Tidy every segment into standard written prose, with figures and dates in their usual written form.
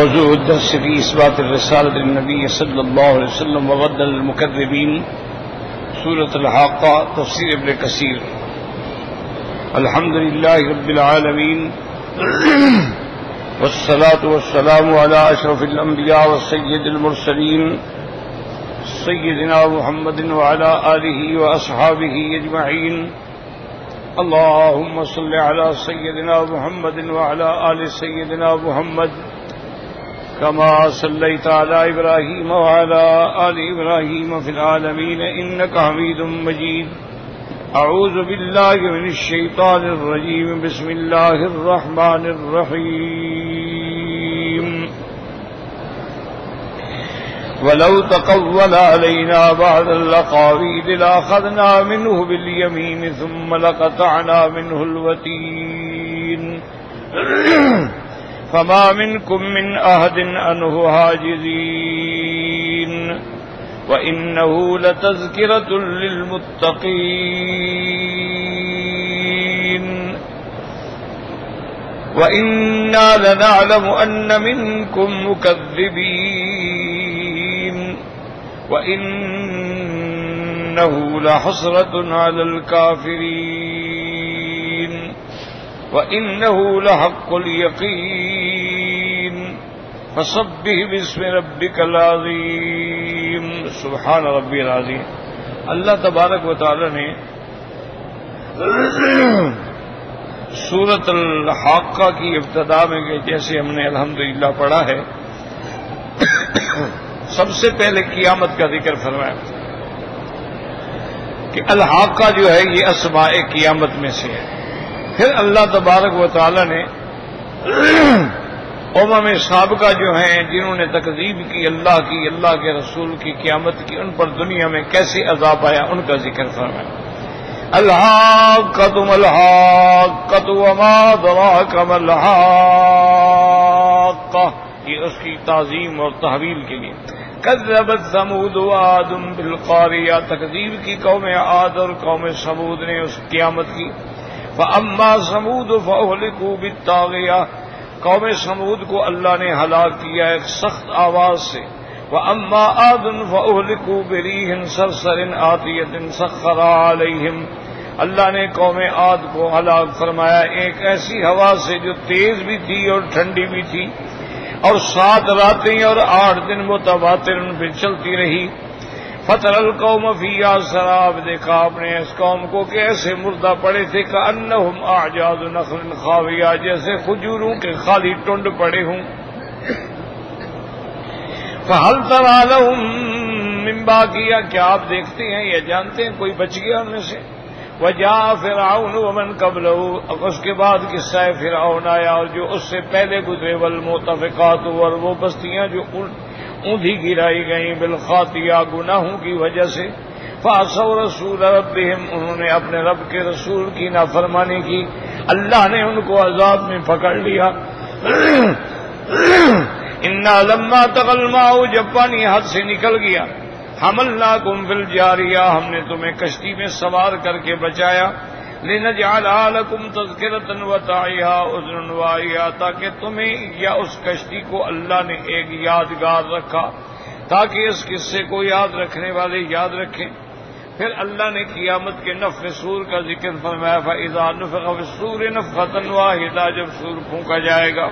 موضوع الدرس في إثبات الرسالة للنبي صلى الله عليه وسلم ورد المكذبين، سورة الحاقة، تفسير ابن كثير. الحمد لله رب العالمين والصلاة والسلام على أشرف الأنبياء والسيد المرسلين سيدنا محمد وعلى آله وأصحابه أجمعين. اللهم صل على سيدنا محمد وعلى آل سيدنا محمد كما صليت على إبراهيم وعلى آل إبراهيم في العالمين إنك حميد مجيد. أعوذ بالله من الشيطان الرجيم. بسم الله الرحمن الرحيم. ولو تقول علينا بعض الأقاويل لأخذنا منه باليمين ثم لقطعنا منه الوتين فما منكم من أحد عنه حاجزين وإنه لتذكرة للمتقين وإنا لنعلم أن منكم مكذبين وإنه لحسرة على الكافرين وإنه لحق اليقين فسبح باسم ربك العظيم. سبحان ربی العظیم. اللہ تبارک و تعالی نے سورۃ الحاقہ کی ابتدا میں جیسے ہم نے الحمدللہ پڑھا ہے، سب سے پہلے قیامت کا ذکر فرمایا کہ الحاقہ جو ہے یہ اسماء قیامت میں سے ہے. پھر اللہ تبارک و تعالی نے سابقہ جو ہیں جنہوں نے تکذیب کی اللہ کی، اللہ کے رسول کی، قیامت کی، ان پر دنیا میں کیسے عذاب آیا ان کا ذکر فرمایا. الحاقۃ ملحاقۃ وما ادراک ما الحاقۃ، یہ اس کی تعظیم اور تحویل کے لیے. کذبت ثمود وعاد بالقاریہ، تکذیب کی قوم عاد اور قوم ثمود نے اس قیامت کی. فاما ثمود فاہلکوا بالطاغیہ، قوم ثمود کو اللہ نے ہلاک کیا ایک سخت آواز سے. وَأَمَّا عَادٌ فَأُهْلِكُوا بِرِيحٍ صَرْصَرٍ عَاتِيَةٍ سَخَّرَهَا عَلَيْهِمْ، اللہ نے قوم عاد کو ہلاک فرمایا ایک ایسی ہوا سے جو تیز بھی تھی اور ٹھنڈی بھی تھی، اور 7 راتیں اور 8 دن متواتر ان پہ چلتی رہی. فَتَرَى الْقَوْمَ فِيهَا سَرَابٍ، دیکھا آپ نے اس قوم کو کہ ایسے مردہ پڑے تھے كَأَنَّهُمْ أَعْجَازُ نَخْلٍ خَاوِيَةٍ، جیسے کھجوروں کے خالی ٹنڈ پڑے ہوں. فَهَلْ تَرَىٰ لَهُم مِّن بَاقِيَةٍ، کیا آپ دیکھتے ہیں یا جانتے ہیں کوئی بچ گیا ان میں سے؟ وَجَاءَ فِرْعَوْنُ وَمَن قَبْلَهُ، اب اس کے بعد قصہ فرعون آیا اور جو اس سے پہلے گزرے. وَالْمُؤْتَفِقَاتُ، اور وہ بستیاں جو اوندھی گرائی گئیں بالخاطیہ، گناہوں کی وجہ سے. فَعَصَوْا رَسُولَ رَبِّهِمْ، انہوں نے اپنے رب کے رسول کی نافرمانی کی، اللہ نے ان کو عذاب میں پکڑ لیا. اِنَّا لَمَّا طَغَى الْمَاءُ، جب پانی حد سے نکل گیا. حَمَلْنَاكُمْ فِي الْجَارِيَةِ، ہم نے تمہیں کشتی میں سوار کر کے بچایا. لِنَجْعَلْهَا لَكُمْ تَذْكِرَةً وَتَعِيهَا أُذُنٌ وَاعِيَةٌ، تاکہ تمہیں یا اس کشتی کو اللہ نے ایک یادگار رکھا تاکہ اس قصے کو یاد رکھنے والے یاد رکھیں. پھر اللہ نے قیامت کے نفخ صور کا ذکر فرمایا. فَإِذَا نُفِخَ فِي الصُّورِ نَفْخَةً وَاحِدَةً، جب صور پھونکا جائے گا.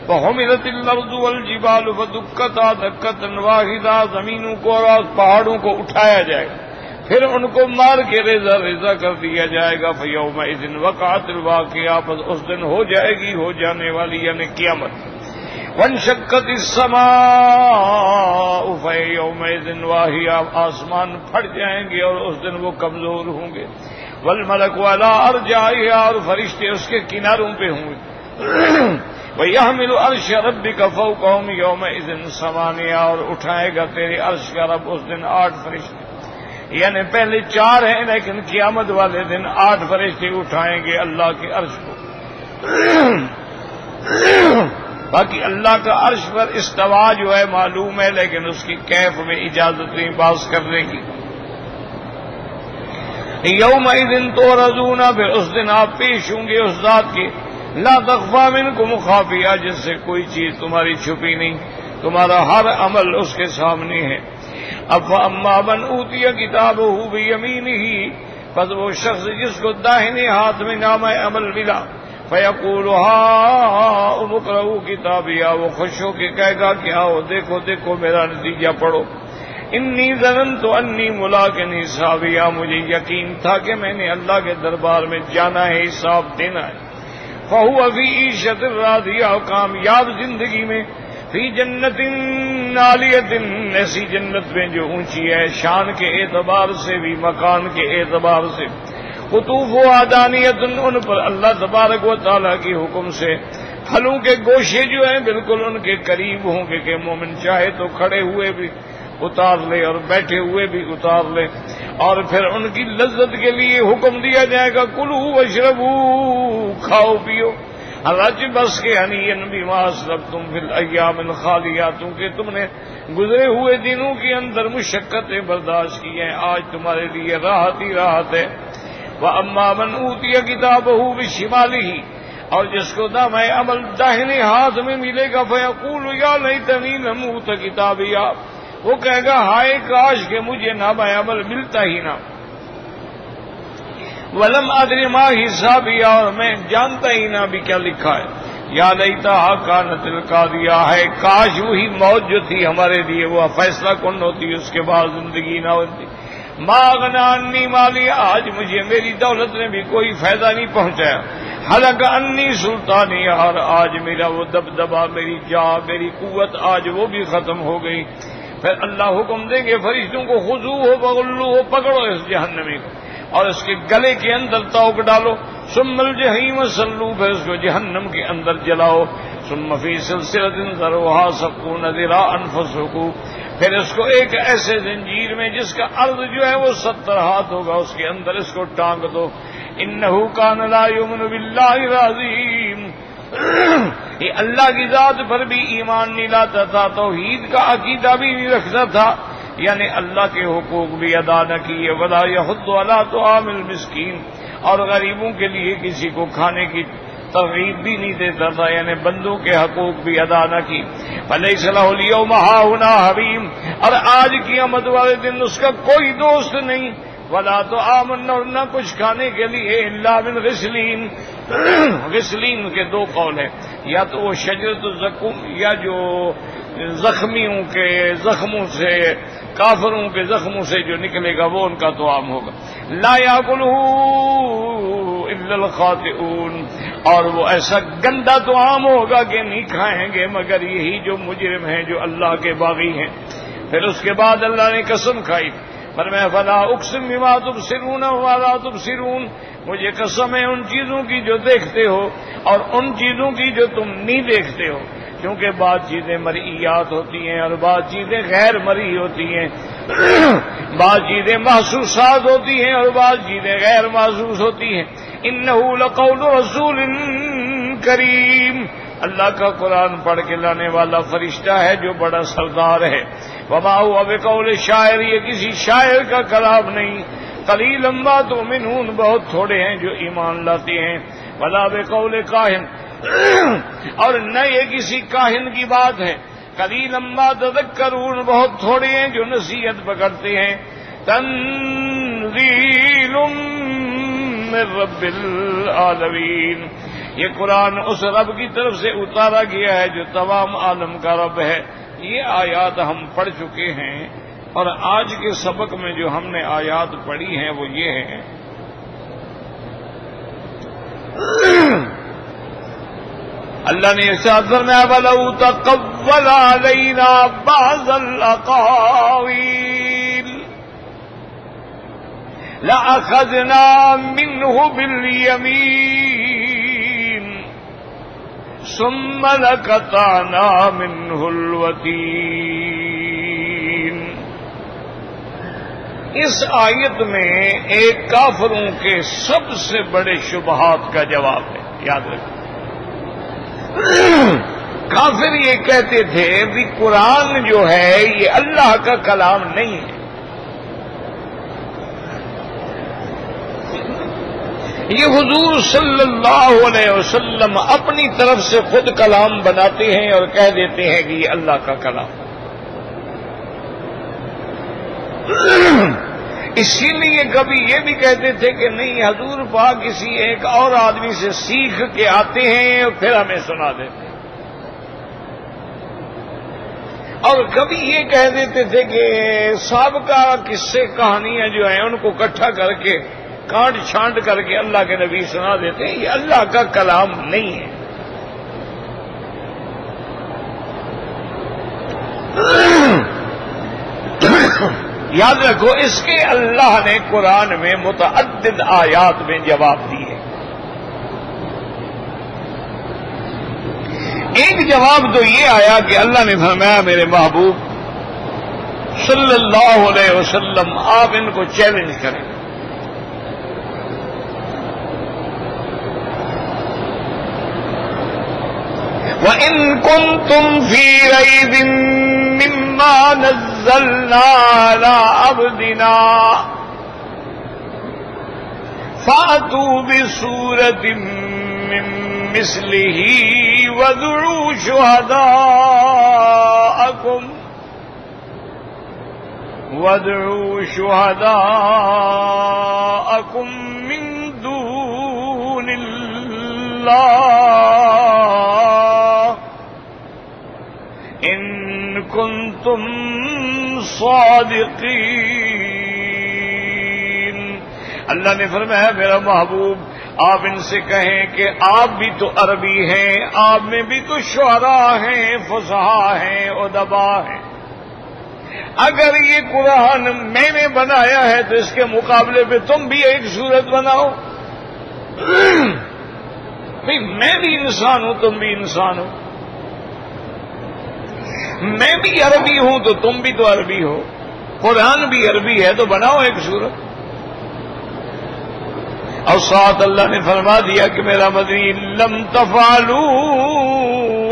وَحُمِلَتِ الْأَرْضُ وَالْجِبَالُ فَدُكَّتَا دَكَّةً وَاحِدَةً، زمینوں کو اور پہاڑوں کو اٹھایا جائے گا، پھر ان کو مار کے ریزہ ریزہ کر دیا جائے گا. فَيَوْمَئِذٍ وَقَعَتِ الْوَاقِعَةُ، پس اس دن ہو جائے گی ہو جانے والی یعنی قیامت. وَانشَقَّتِ السَّمَاءُ فَيَوْمَئِذٍ وَاهِيَةٌ، آسمان پھٹ جائیں گے اور اس دن وہ کمزور ہوں گے. وَالْمَلَكُ عَلَىٰ أَرْجَائِهَا، اور فرشتے اس کے کناروں پہ ہوں گے. وَيَحْمِلُ عَرْشَ رَبِّكَ فَوْقَهُمْ يَوْمَئِذٍ ثَمَانِيَةٌ، اور اٹھائے گا تیرے عرش کا رب اس دن 8 فرشتے، یعنی پہلے 4 ہیں لیکن قیامت والے دن 8 فرشتے اٹھائیں گے اللہ کے عرش کو. باقی اللہ کا عرش پر استوا جو ہے معلوم ہے، لیکن اس کی کیف میں اجازت نہیں باز کرنے کی. یومئذ تعرضون، پھر اس دن آپ پیش ہوں گے اس ذات کے. لا تخفى منکم خافیہ، جس سے کوئی چیز تمہاری چھپی نہیں، تمہارا ہر عمل اس کے سامنے ہے۔ اب اما من اوتی کتابہ بیمینہ، پس وہ شخص جس کو داہنے ہاتھ میں نامہ عمل ملا، فیقول ہاؤم اقرؤوا کتابیہ، وہ خوش ہو کے کہے گا کہ آؤ دیکھو دیکھو میرا نتیجہ پڑھو، انی ظننت انی ملاق حسابیہ، مجھے یقین تھا کہ میں نے اللہ کے دربار میں جانا ہے، حساب دینا ہے۔ فہو فی عیشۃ راضیہ، کامیاب زندگی میں، فی جنت عالیۃ، ایسی جنت میں جو اونچی ہے شان کے اعتبار سے بھی، مکان کے اعتبار سے، قطوفہا دانیۃ، ان پر اللہ تبارک و تعالیٰ کی حکم سے پھلوں کے گوشے جو ہیں بالکل ان کے قریب ہوں گے کہ مومن چاہے تو کھڑے ہوئے بھی اتار لے اور بیٹھے ہوئے بھی اتار لے، اور پھر ان کی لذت کے لیے حکم دیا جائے گا کلوا واشربوا، کھاؤ پیو، حالانچ بس کے ہنیئا بما اسلفتم فی الایام الخالیہ، کہ تم نے گزرے ہوئے دنوں کے اندر مشقتیں برداشت کی ہیں، آج تمہارے لیے راحت ہی راحت ہے۔ وَأَمَّا مَنْ أُوتِيَ كِتَابَهُ بِشِمَالِهِ، اور جس کو نامہ عمل داہنے ہاتھ میں ملے گا، فَيَقُولُ يَا لَيْتَنِي لَمْ أُوتَ كِتَابِيَهْ، وہ کہے گا ہائے کاش کہ مجھے نامہ عمل ملتا ہی نہ، وَلَمْ أَدْرِ مَا حِسَابِيَهْ، اور میں جانتا ہی نہ بھی کیا لکھا ہے، یا لیتہا کانت القاضیہ، ہے کاش وہی موت جو تھی ہمارے لیے وہ فیصلہ کن ہوتی، اس کے بعد زندگی نہ ہوتی، ما اغنی عنی مالی، آج مجھے میری دولت نے بھی کوئی فائدہ نہیں پہنچایا، ہلک انی سلطانی، اور آج میرا وہ دبدبا، میری جا، میری قوت آج وہ بھی ختم ہو گئی۔ پھر اللہ حکم دیں گے فرشتوں کو خذوہ فغلوہ، پکڑو اس جہنمی کو اور اس کے گلے کے اندر توق ڈالو، ثم الجحیم صلوا، پھر اس کو جہنم کے اندر جلاؤ، ثم فی سلسلۃ ذرعها 70 ذراعا فاسلکوہ، پھر اس کو ایک ایسے زنجیر میں جس کا عرض جو ہے وہ 70 ہاتھ ہوگا، اس کے اندر اس کو ٹانگ دو، انہ کان لا یؤمن باللہ العظیم، یہ اللہ کی ذات پر بھی ایمان نہیں لاتا تھا، توحید کا عقیدہ بھی نہیں رکھتا تھا، یعنی اللہ کے حقوق بھی ادا نہ کیے، ولا یحض علی طعام المسکین، اور غریبوں کے لیے کسی کو کھانے کی ترغیب بھی نہیں دیتا تھا، یعنی بندوں کے حقوق بھی ادا نہ کی۔ فلیس لہ الیوم ہاہنا حمیم، اور آج قیامت والے دن اس کا کوئی دوست نہیں، ولا طعام، نہ کچھ کھانے کے لیے، الا من غسلین، غسلین کے دو قول ہیں، یا تو وہ شجرۃ الزقوم، یا جو زخمیوں کے زخموں سے، کافروں کے زخموں سے جو نکلے گا وہ ان کا طعام ہوگا، لا یاکلہ الا الخاطئون، اور وہ ایسا گندا طعام ہوگا کہ نہیں کھائیں گے مگر یہی جو مجرم ہیں، جو اللہ کے باغی ہیں۔ پھر اس کے بعد اللہ نے قسم کھائی، فرمایا فلا اقسم بما تبصرون ولا تبصرون، مجھے قسم ہے ان چیزوں کی جو دیکھتے ہو اور ان چیزوں کی جو تم نہیں دیکھتے ہو، کیونکہ بعض چیزیں مرئیات ہوتی ہیں اور بعض چیزیں غیر مرئی ہوتی ہیں، بعض چیزیں محسوسات ہوتی ہیں اور بعض چیزیں غیر محسوس ہوتی ہیں۔ انہ لقول رسول کریم، اللہ کا قرآن پڑھ کے لانے والا فرشتہ ہے جو بڑا سردار ہے۔ وما هو بقول شاعر، یہ کسی شاعر کا کلام نہیں۔ قلیلا ما تؤمنون، بہت تھوڑے ہیں جو ایمان لاتے ہیں۔ ولا بقول کاہن، اور نہ یہ کسی کاہن کی بات ہے۔ قلیلا ما تذکرون، بہت تھوڑے ہیں جو نصیحت پکڑتے ہیں۔ تنزیل من رب العالمین، یہ قرآن اس رب کی طرف سے اتارا گیا ہے جو تمام عالم کا رب ہے۔ یہ آیات ہم پڑھ چکے ہیں، اور آج کے سبق میں جو ہم نے آیات پڑھی ہیں وہ یہ ہیں، اللہ نے ارشاد فرمایا وَلَوْ تَقَوَّلَ عَلَيْنَا بَعْضَ الْأَقَاوِيلِ لَأَخَذْنَا مِنْهُ بِالْيَمِينِ ثُمَّ لَقَطَعْنَا مِنْهُ الْوَتِينَ۔ اس آیت میں ایک کافروں کے سب سے بڑے شبہات کا جواب ہے، یاد رکھیں۔ کافر یہ کہتے تھے کہ قرآن جو ہے یہ اللہ کا کلام نہیں ہے، یہ حضور صلی اللہ علیہ وسلم اپنی طرف سے خود کلام بناتے ہیں اور کہہ دیتے ہیں کہ یہ اللہ کا کلام. اسی لیے کبھی یہ بھی کہتے تھے کہ نہیں حضور پاک کسی ایک اور آدمی سے سیکھ کے آتے ہیں اور پھر ہمیں سنا دیتے ہیں. اور کبھی یہ کہہ دیتے تھے کہ سابقہ قصے کہانیاں جو ہیں ان کو اکٹھا کر کے کانٹ چھانٹ کر کے اللہ کے نبی سنا دیتے ہیں. یہ اللہ کا کلام نہیں ہے. یاد رکھو اس کے اللہ نے قرآن میں متعدد آیات میں جواب دیے. ایک جواب تو یہ آیا کہ اللہ نے فرمایا میرے محبوب صلی اللہ علیہ وسلم آپ ان کو چیلنج کریں. وَإِن كُنتُمْ فِي رَيْبٍ مِّمَّا نَزَّلْنَا عَلَىٰ عَبْدِنَا فَأْتُوا بِسُورَةٍ مِّن مِّثْلِهِ وَادْعُوا شُهَدَاءَكُم مِّن دُونِ اللَّهِ إِن كُنتُمْ صَادِقِينَ. اللہ نے فرمایا میرا محبوب آپ ان سے کہیں کہ آپ بھی تو عربی ہیں، آپ میں بھی تو شعراء ہیں، فصحاء ہیں، ادباء ہیں. اگر یہ قرآن میں نے بنایا ہے تو اس کے مقابلے پہ تم بھی ایک صورت بناؤ. بھئی میں بھی انسان ہوں، تم بھی انسان ہو. میں بھی عربی ہوں تو تم بھی تو عربی ہو. قرآن بھی عربی ہے تو بناؤ ایک صورت. اور ساتھ اللہ نے فرما دیا کہ میرا مدنی لم تفعلوا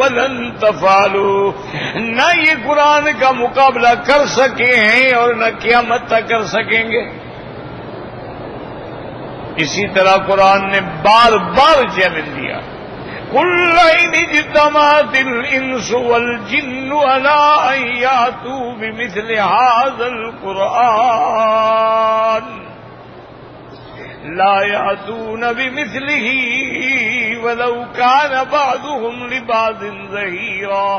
ولن تفعلوا، نہ یہ قرآن کا مقابلہ کر سکے ہیں اور نہ قیامت تک کر سکیں گے. اسی طرح قرآن نے بار بار چیلنج دیا قُلْ لَئِنِ اجْتَمَعَتِ الْإِنسُ وَالْجِنُّ عَلَىٰ أَن يَأْتُوا بِمِثْلِ هَٰذَا الْقُرْآنِ لَا يَأْتُونَ بِمِثْلِهِ وَلَوْ كَانَ بَعْضُهُمْ لِبَعْضٍ ظَهِيرًا.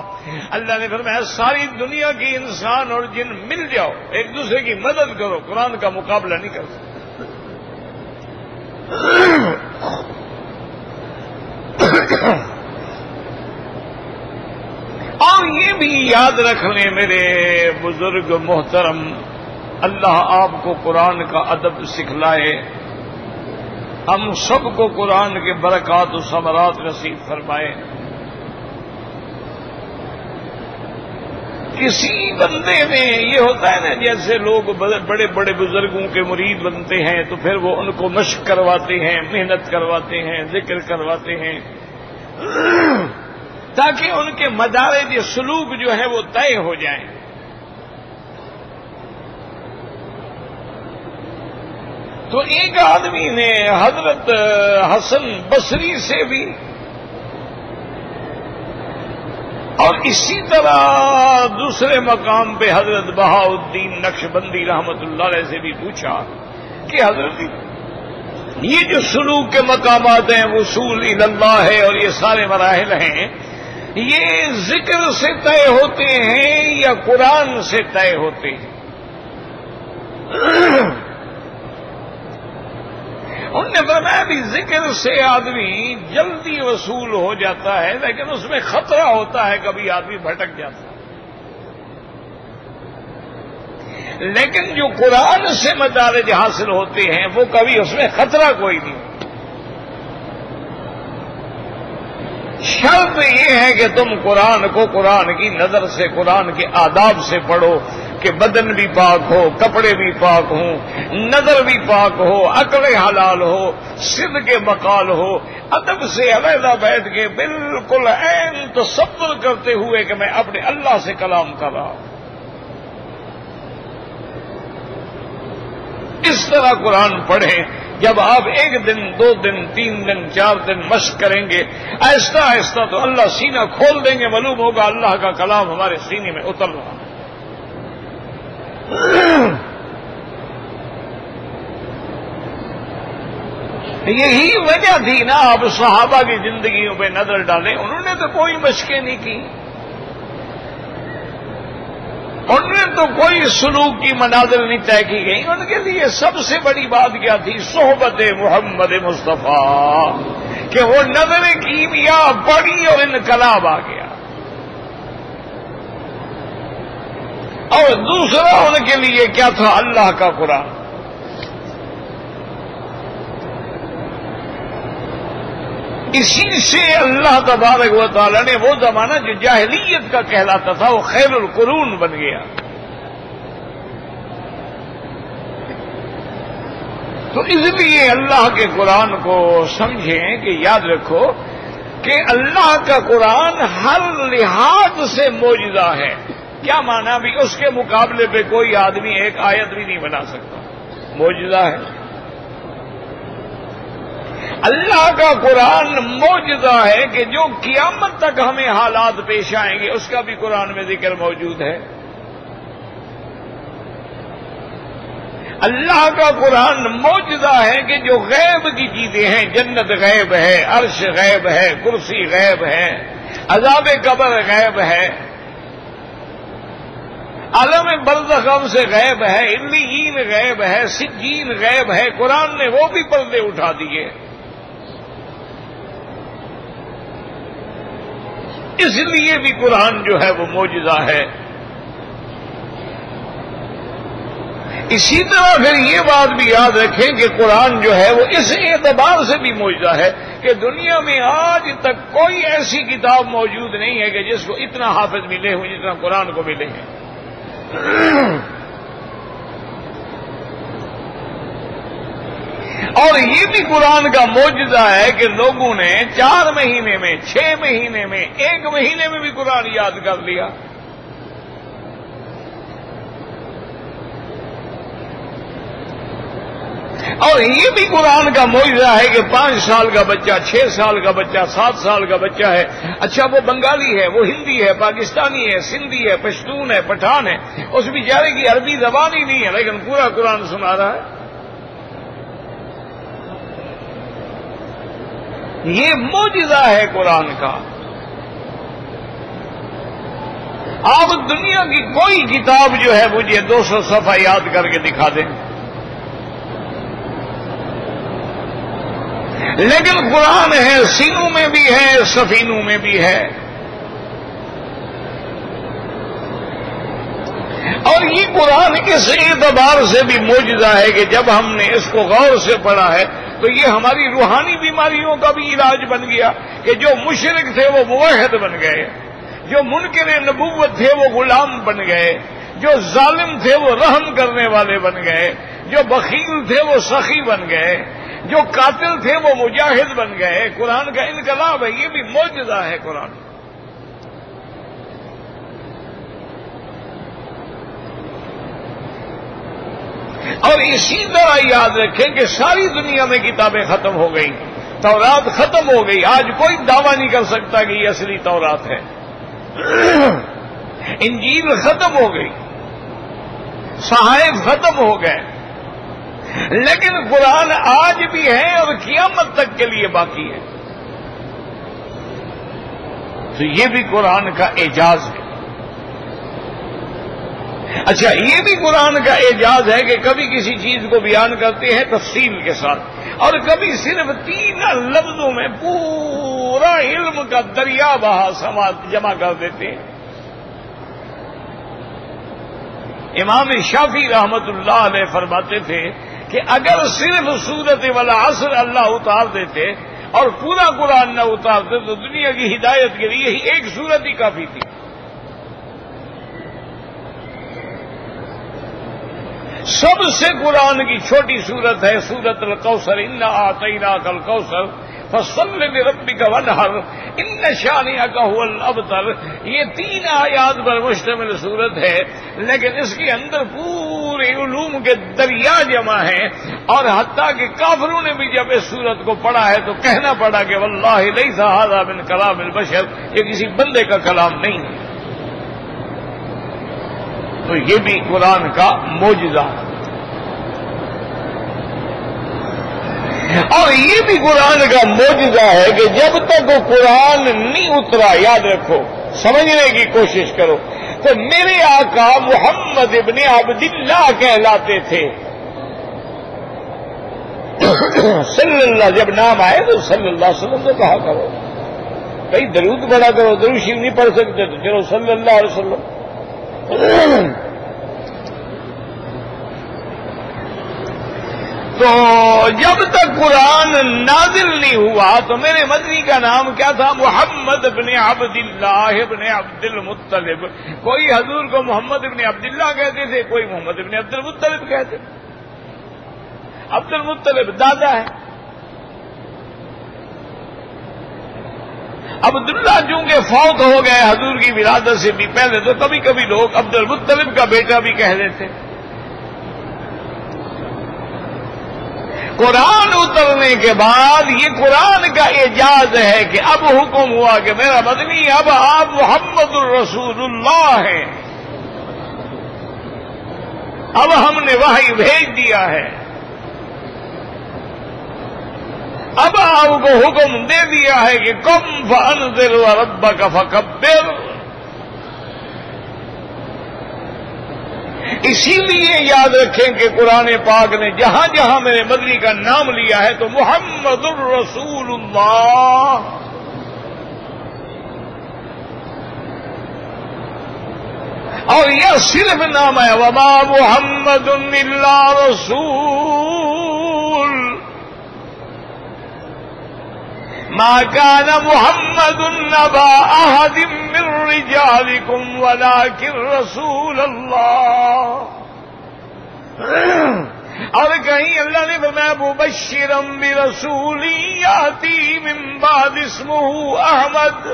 اللہ نے فرمایا ساری دنیا کے انسان اور جن مل جاؤ، ایک دوسرے کی مدد کرو، قرآن کا مقابلہ نہیں کر سکتے. اور یہ بھی یاد رکھ لیں میرے بزرگ محترم، اللہ آپ کو قرآن کا ادب سکھلائے، ہم سب کو قرآن کے برکات و ثمرات نصیب فرمائے. کسی بندے میں یہ ہوتا ہے نا، جیسے لوگ بڑے بڑے بزرگوں کے مرید بنتے ہیں تو پھر وہ ان کو مشق کرواتے ہیں، محنت کرواتے ہیں، ذکر کرواتے ہیں تاکہ ان کے مدارج سلوک جو ہے وہ طے ہو جائیں. تو ایک آدمی نے حضرت حسن بصری سے بھی اور اسی طرح دوسرے مقام پہ حضرت بہاؤالدین نقشبندی رحمت اللہ علیہ سے بھی پوچھا کہ حضرت یہ جو سلوک کے مقامات ہیں، وصول الی اللہ ہے اور یہ سارے مراحل ہیں، یہ ذکر سے طے ہوتے ہیں یا قرآن سے طے ہوتے ہیں؟ انہوں نے فرمایا بھی ذکر سے آدمی جلدی وصول ہو جاتا ہے، لیکن اس میں خطرہ ہوتا ہے، کبھی آدمی بھٹک جاتا ہے. لیکن جو قرآن سے مدارج حاصل ہوتے ہیں وہ کبھی اس میں خطرہ کوئی نہیں. شرط یہ ہے کہ تم قرآن کو قرآن کی نظر سے، قرآن کے آداب سے پڑھو کہ بدن بھی پاک ہو، کپڑے بھی پاک ہوں، نظر بھی پاک ہو، عقل حلال ہو، صدق مقال ہو، ادب سے علیحدہ بیٹھ کے بالکل عین تصور کرتے ہوئے کہ میں اپنے اللہ سے کلام کر رہا ہوں. اس طرح قرآن پڑھیں جب آپ 1 دن 2 دن 3 دن 4 دن مشق کریں گے آہستہ آہستہ تو اللہ سینہ کھول دیں گے، معلوم ہوگا اللہ کا کلام ہمارے سینے میں اتر رہا ہے۔ یہی وجہ تھی نا، آپ صحابہ کی زندگیوں پہ نظر ڈالیں، انہوں نے تو کوئی مشقیں نہیں کی، انہوں نے تو کوئی سلوک کی منازل نہیں طے کی گئی، ان کے لیے سب سے بڑی بات کیا تھی؟ صحبت محمد مصطفیٰ، کہ وہ نظر کیمیا پڑی اور انقلاب آ گیا۔ اور دوسرا ان کے لیے کیا تھا؟ اللہ کا قرآن۔ اسی سے اللہ تبارک و تعالی نے وہ زمانہ جو جاہلیت کا کہلاتا تھا وہ خیر القرون بن گیا۔ تو اس لیے اللہ کے قرآن کو سمجھیں کہ یاد رکھو کہ اللہ کا قرآن ہر لحاظ سے معجزہ ہے۔ کیا مانا؟ بھی اس کے مقابلے پہ کوئی آدمی ایک آیت بھی نہیں بنا سکتا، معجزہ ہے۔ اللہ کا قرآن معجزہ ہے کہ جو قیامت تک ہمیں حالات پیش آئیں گے اس کا بھی قرآن میں ذکر موجود ہے۔ اللہ کا قرآن معجزہ ہے کہ جو غیب کی چیزیں ہیں، جنت غیب ہے، عرش غیب ہے، کرسی غیب ہے، عذاب قبر غیب ہے، عالم برزخ سے غیب ہے، علیین غیب ہے، سجین غیب ہے، قرآن نے وہ بھی پردے اٹھا دیے۔ اس لیے بھی قرآن جو ہے وہ معجزہ ہے۔ اسی طرح پھر یہ بات بھی یاد رکھیں کہ قرآن جو ہے وہ اس اعتبار سے بھی معجزہ ہے کہ دنیا میں آج تک کوئی ایسی کتاب موجود نہیں ہے کہ جس کو اتنا حافظ ملے ہوں جتنا قرآن کو ملے ہیں۔ اور یہ بھی قرآن کا معجزہ ہے کہ لوگوں نے 4 مہینے میں، 6 مہینے میں، 1 مہینے میں بھی قرآن یاد کر لیا۔ اور یہ بھی قرآن کا معجزہ ہے کہ 5 سال کا بچہ، 6 سال کا بچہ، 7 سال کا بچہ ہے، اچھا وہ بنگالی ہے، وہ ہندی ہے، پاکستانی ہے، سندھی ہے، پشتون ہے، پٹھان ہے، اس بیچارے کی عربی زبان ہی نہیں ہے لیکن پورا قرآن سنا رہا ہے۔ یہ معجزہ ہے قرآن کا۔ آپ دنیا کی کوئی کتاب جو ہے مجھے 200 صفحہ یاد کر کے دکھا دیں، لیکن قرآن ہے، سینوں میں بھی ہے، سفینوں میں بھی ہے۔ اور یہ قرآن اس اعتبار سے بھی معجزہ ہے کہ جب ہم نے اس کو غور سے پڑھا ہے تو یہ ہماری روحانی بیماریوں کا بھی علاج بن گیا کہ جو مشرک تھے وہ موحد بن گئے، جو منکر نبوت تھے وہ غلام بن گئے، جو ظالم تھے وہ رحم کرنے والے بن گئے، جو بخیل تھے وہ سخی بن گئے، جو قاتل تھے وہ مجاہد بن گئے۔ قرآن کا انقلاب ہے، یہ بھی معجزہ ہے قرآن۔ اور اسی طرح یاد رکھیں کہ ساری دنیا میں کتابیں ختم ہو گئیں، تورات ختم ہو گئی، آج کوئی دعویٰ نہیں کر سکتا کہ یہ اصلی تورات ہے۔ انجیل ختم ہو گئی، صحائف ختم ہو گئے، لیکن قرآن آج بھی ہے اور قیامت تک کے لیے باقی ہے۔ تو یہ بھی قرآن کا اعجاز ہے۔ اچھا، یہ بھی قرآن کا اعجاز ہے کہ کبھی کسی چیز کو بیان کرتے ہیں تفصیل کے ساتھ اور کبھی صرف 3 لفظوں میں پورا علم کا دریا بہا جمع کر دیتے ہیں۔ امام شافعی رحمت اللہ علیہ فرماتے تھے کہ اگر صرف سورت والعصر اللہ اتار دیتے اور پورا قرآن نہ اتارتے تو دنیا کی ہدایت کے لیے ہی ایک سورت ہی کافی تھی۔ سب سے قرآن کی چھوٹی سورت ہے سورت الکوثر، انا اعطیناک الکوثر فصل لربک وانحر ان شانئک هو الابتر۔ یہ 3 آیات پر مشتمل سورت ہے، لیکن اس کے اندر پورے علوم کے دریا جمع ہیں، اور حتیٰ کہ کافروں نے بھی جب اس سورت کو پڑھا ہے تو کہنا پڑا کہ واللہ لیس ھذا من کلام البشر، یہ کسی بندے کا کلام نہیں ہے۔ تو یہ بھی قرآن کا معجزہ ہے، اور یہ بھی قرآن کا معجزہ ہے کہ جب تک وہ قرآن نہیں اترا، یاد رکھو، سمجھنے کی کوشش کرو، تو میرے آقا محمد ابن عبداللہ کہلاتے تھے۔ صلی اللہ جب نام آئے تو صلی اللہ علیہ وسلم نے کہا کرو، کئی درود پڑھا کرو، درود شریف نہیں پڑھ سکتے تو چلو صلی اللہ علیہ وسلم۔ تو جب تک قرآن نازل نہیں ہوا تو میرے مدنی کا نام کیا تھا؟ محمد ابن عبداللہ ابن عبد المطلب۔ کوئی حضور کو محمد ابن عبداللہ کہتے تھے، کوئی محمد ابن عبد المطلب کہتے۔ عبد المطلب دادا ہے، عبداللہ چونکہ فوت ہو گئے حضور کی ولادت سے بھی پہلے، تو کبھی کبھی لوگ عبد المطلب کا بیٹا بھی کہہ دیتے۔ قرآن اترنے کے بعد یہ قرآن کا اعجاز ہے کہ اب حکم ہوا کہ میرا مدنی اب آپ محمد الرسول اللہ ہیں، اب ہم نے وحی بھیج دیا ہے، اب آپ کو حکم دے دیا ہے کہ قم فانذر وربک فکبر۔ اسی لیے یاد رکھیں کہ قرآن پاک نے جہاں جہاں میرے مدنی کا نام لیا ہے تو محمد الرسول اللہ، اور یہ صرف نام ہے، وما محمد الا رسول ما كان محمد نبا احد من رجالكم ولكن رسول اللہ۔ اور کہیں اللہ نے فرمایا مبشرا برسول یاتی من بعد اسمہ احمد۔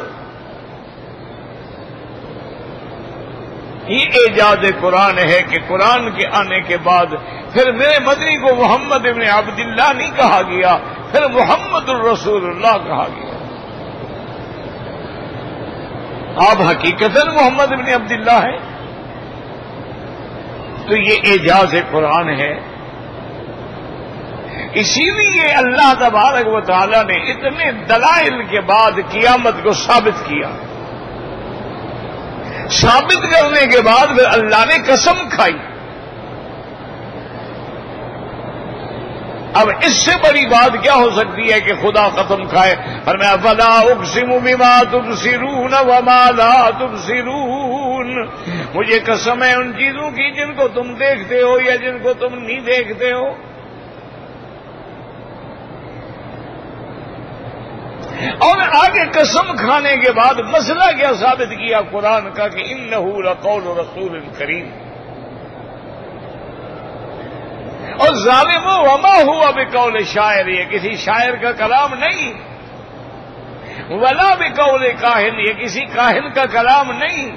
یہ اعجاز قرآن ہے کہ قرآن کے آنے کے بعد پھر میرے مدنی کو محمد ابن عبداللہ نہیں کہا گیا، پھر محمد الرسول اللہ کہا گیا۔ آپ حقیقتاً محمد ابن عبداللہ ہیں۔ تو یہ اعجاز قرآن ہے۔ اسی لیے اللہ تبارک و تعالی نے اتنے دلائل کے بعد قیامت کو ثابت کیا، ثابت کرنے کے بعد پھر اللہ نے قسم کھائی۔ اب اس سے بڑی بات کیا ہو سکتی ہے کہ خدا قسم کھائے؟ فرمایا فلا اقسم بما تبصرون وما لا تبصرون، مجھے قسم ہے ان چیزوں کی جن کو تم دیکھتے ہو یا جن کو تم نہیں دیکھتے ہو۔ اور آگے قسم کھانے کے بعد مسئلہ کیا ثابت کیا قرآن کا کہ انہ لقول رسول کریم، اور ظالم وما ہوا بقول شاعر، یہ کسی شاعر کا کلام نہیں، ولا بقول کاہن، یہ کسی کاہن کا کلام نہیں۔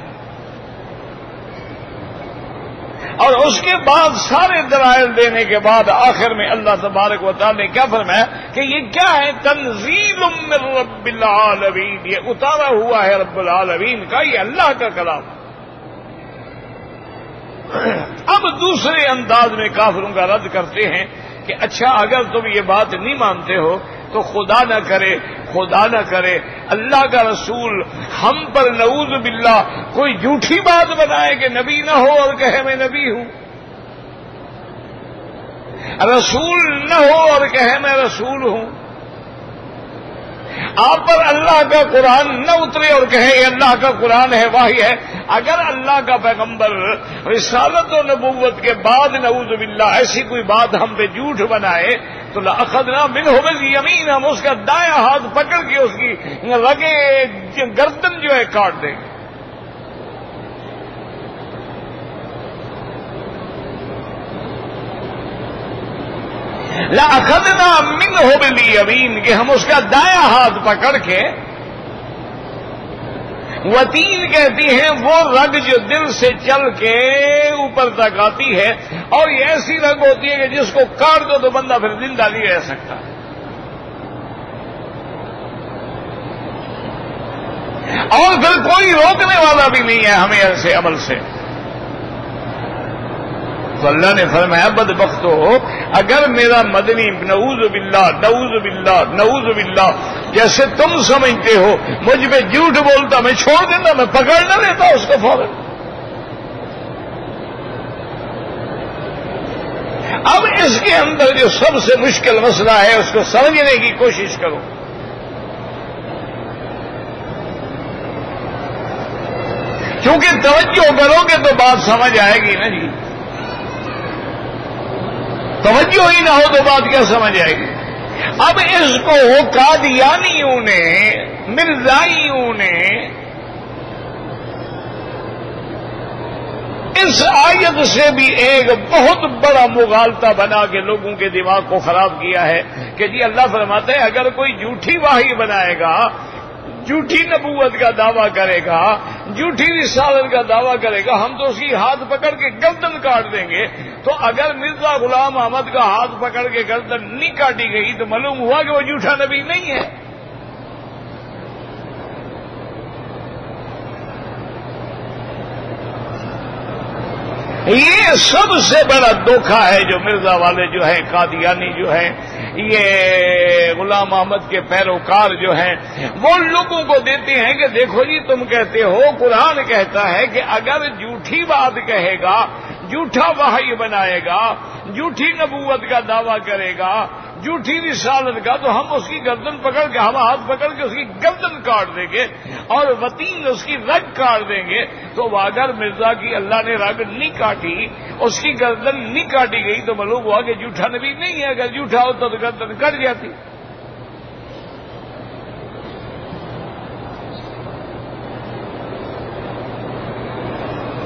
اور اس کے بعد سارے دلائل دینے کے بعد آخر میں اللہ تبارک و تعالی نے کیا فرمایا کہ یہ کیا ہے؟ تنزیل من رب العالمین، یہ اتارا ہوا ہے رب العالمین کا، یہ اللہ کا کلام۔ اب دوسرے انداز میں کافروں کا رد کرتے ہیں کہ اچھا اگر تم یہ بات نہیں مانتے ہو تو خدا نہ کرے اللہ کا رسول ہم پر نعوذ باللہ کوئی جھوٹی بات بنائے کہ نبی نہ ہو اور کہے میں نبی ہوں، رسول نہ ہو اور کہے میں رسول ہوں، آپ پر اللہ کا قرآن نہ اترے اور کہے یہ اللہ کا قرآن ہے، وحی ہے۔ اگر اللہ کا پیغمبر رسالت و نبوت کے بعد نعوذ باللہ ایسی کوئی بات ہم پہ جھوٹ بنائے تو لأخذنا منہ بالیمین، ہم اس کا دایاں ہاتھ پکڑ کے اس کی رگے گردن جو ہے کاٹ دیں گے۔ لأخذنا منہ بالیمین، کہ ہم اس کا دایاں ہاتھ پکڑ کے وتین کہتی ہیں وہ رگ جو دل سے چل کے اوپر تک آتی ہے، اور یہ ایسی رگ ہوتی ہے کہ جس کو کاٹ دو تو بندہ پھر زندہ نہیں رہ سکتا۔ اور پھر کوئی روکنے والا بھی نہیں ہے ہمیں ایسے عمل سے۔ تو اللہ نے فرمایا بدبختو، اگر میرا مدنی نعوذ باللہ نعوذ باللہ نعوذ باللہ جیسے تم سمجھتے ہو مجھ پہ جھوٹ بولتا، میں چھوڑ دیتا، میں پکڑ نہ لیتا اس کو فوراً۔ اب اس کے اندر جو سب سے مشکل مسئلہ ہے اس کو سمجھنے کی کوشش کرو۔ کیونکہ توجہ کرو گے تو بات سمجھ آئے گی نا جی، توجہ ہی نہ ہو تو بات کیا سمجھ آئے گی؟ اب اس کو قادیانیوں نے، مرزائیوں نے اس آیت سے بھی ایک بہت بڑا مغالطہ بنا کے لوگوں کے دماغ کو خراب کیا ہے کہ جی اللہ فرماتا ہے اگر کوئی جھوٹی وحی بنائے گا، جھوٹی نبوت کا دعویٰ کرے گا، جھوٹی رسالت کا دعویٰ کرے گا، ہم تو اس کی ہاتھ پکڑ کے گردن کاٹ دیں گے۔ تو اگر مرزا غلام احمد کا ہاتھ پکڑ کے گردن نہیں کاٹی گئی تو معلوم ہوا کہ وہ جھوٹا نبی نہیں ہے۔ یہ سب سے بڑا دھوکہ ہے جو مرزا والے جو ہیں، قادیانی جو ہیں، یہ غلام احمد کے پیروکار جو ہیں، وہ لوگوں کو دیتے ہیں کہ دیکھو جی تم کہتے ہو قرآن کہتا ہے کہ اگر جھوٹی بات کہے گا، جھوٹا وحی بنائے گا، جھوٹی نبوت کا دعویٰ کرے گا، جھوٹی رسالت کا، تو ہم اس کی گردن پکڑ کے، ہم ہاتھ پکڑ کے اس کی گردن کاٹ دیں گے اور وتین اس کی رگ کاٹ دیں گے۔ تو اگر مرزا کی اللہ نے رگ نہیں کاٹی، اس کی گردن نہیں کاٹی گئی تو معلوم ہوا کہ جھوٹا نبی نہیں ہے، اگر جھوٹا ہوتا تو گردن کٹ جاتی۔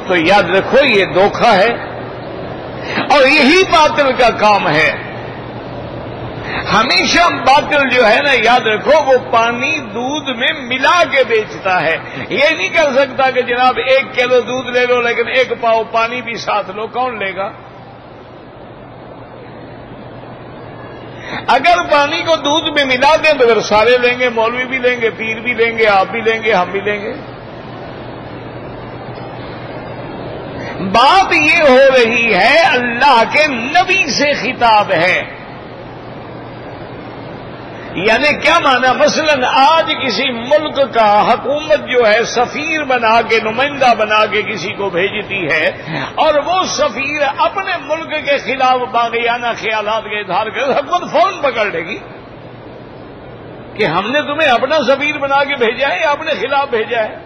تو یاد رکھو یہ دھوکہ ہے اور یہی باطل کا کام ہے۔ ہمیشہ باطل جو ہے نا، یاد رکھو وہ پانی دودھ میں ملا کے بیچتا ہے۔ یہ نہیں کر سکتا کہ جناب 1 کلو دودھ لے لو لیکن 1 پاؤ پانی بھی ساتھ لو، کون لے گا؟ اگر پانی کو دودھ میں ملا دیں تو پھر سارے لیں گے، مولوی بھی لیں گے، پیر بھی لیں گے، آپ بھی لیں گے، ہم بھی لیں گے۔ بات یہ ہو رہی ہے اللہ کے نبی سے خطاب ہے، یعنی کیا مانا؟ مثلا آج کسی ملک کا حکومت جو ہے سفیر بنا کے، نمائندہ بنا کے کسی کو بھیجتی ہے، اور وہ سفیر اپنے ملک کے خلاف باغیانہ خیالات کے اظہار کرے، حکومت فوراً پکڑ لے گی کہ ہم نے تمہیں اپنا سفیر بنا کے بھیجا ہے یا اپنے خلاف بھیجا ہے۔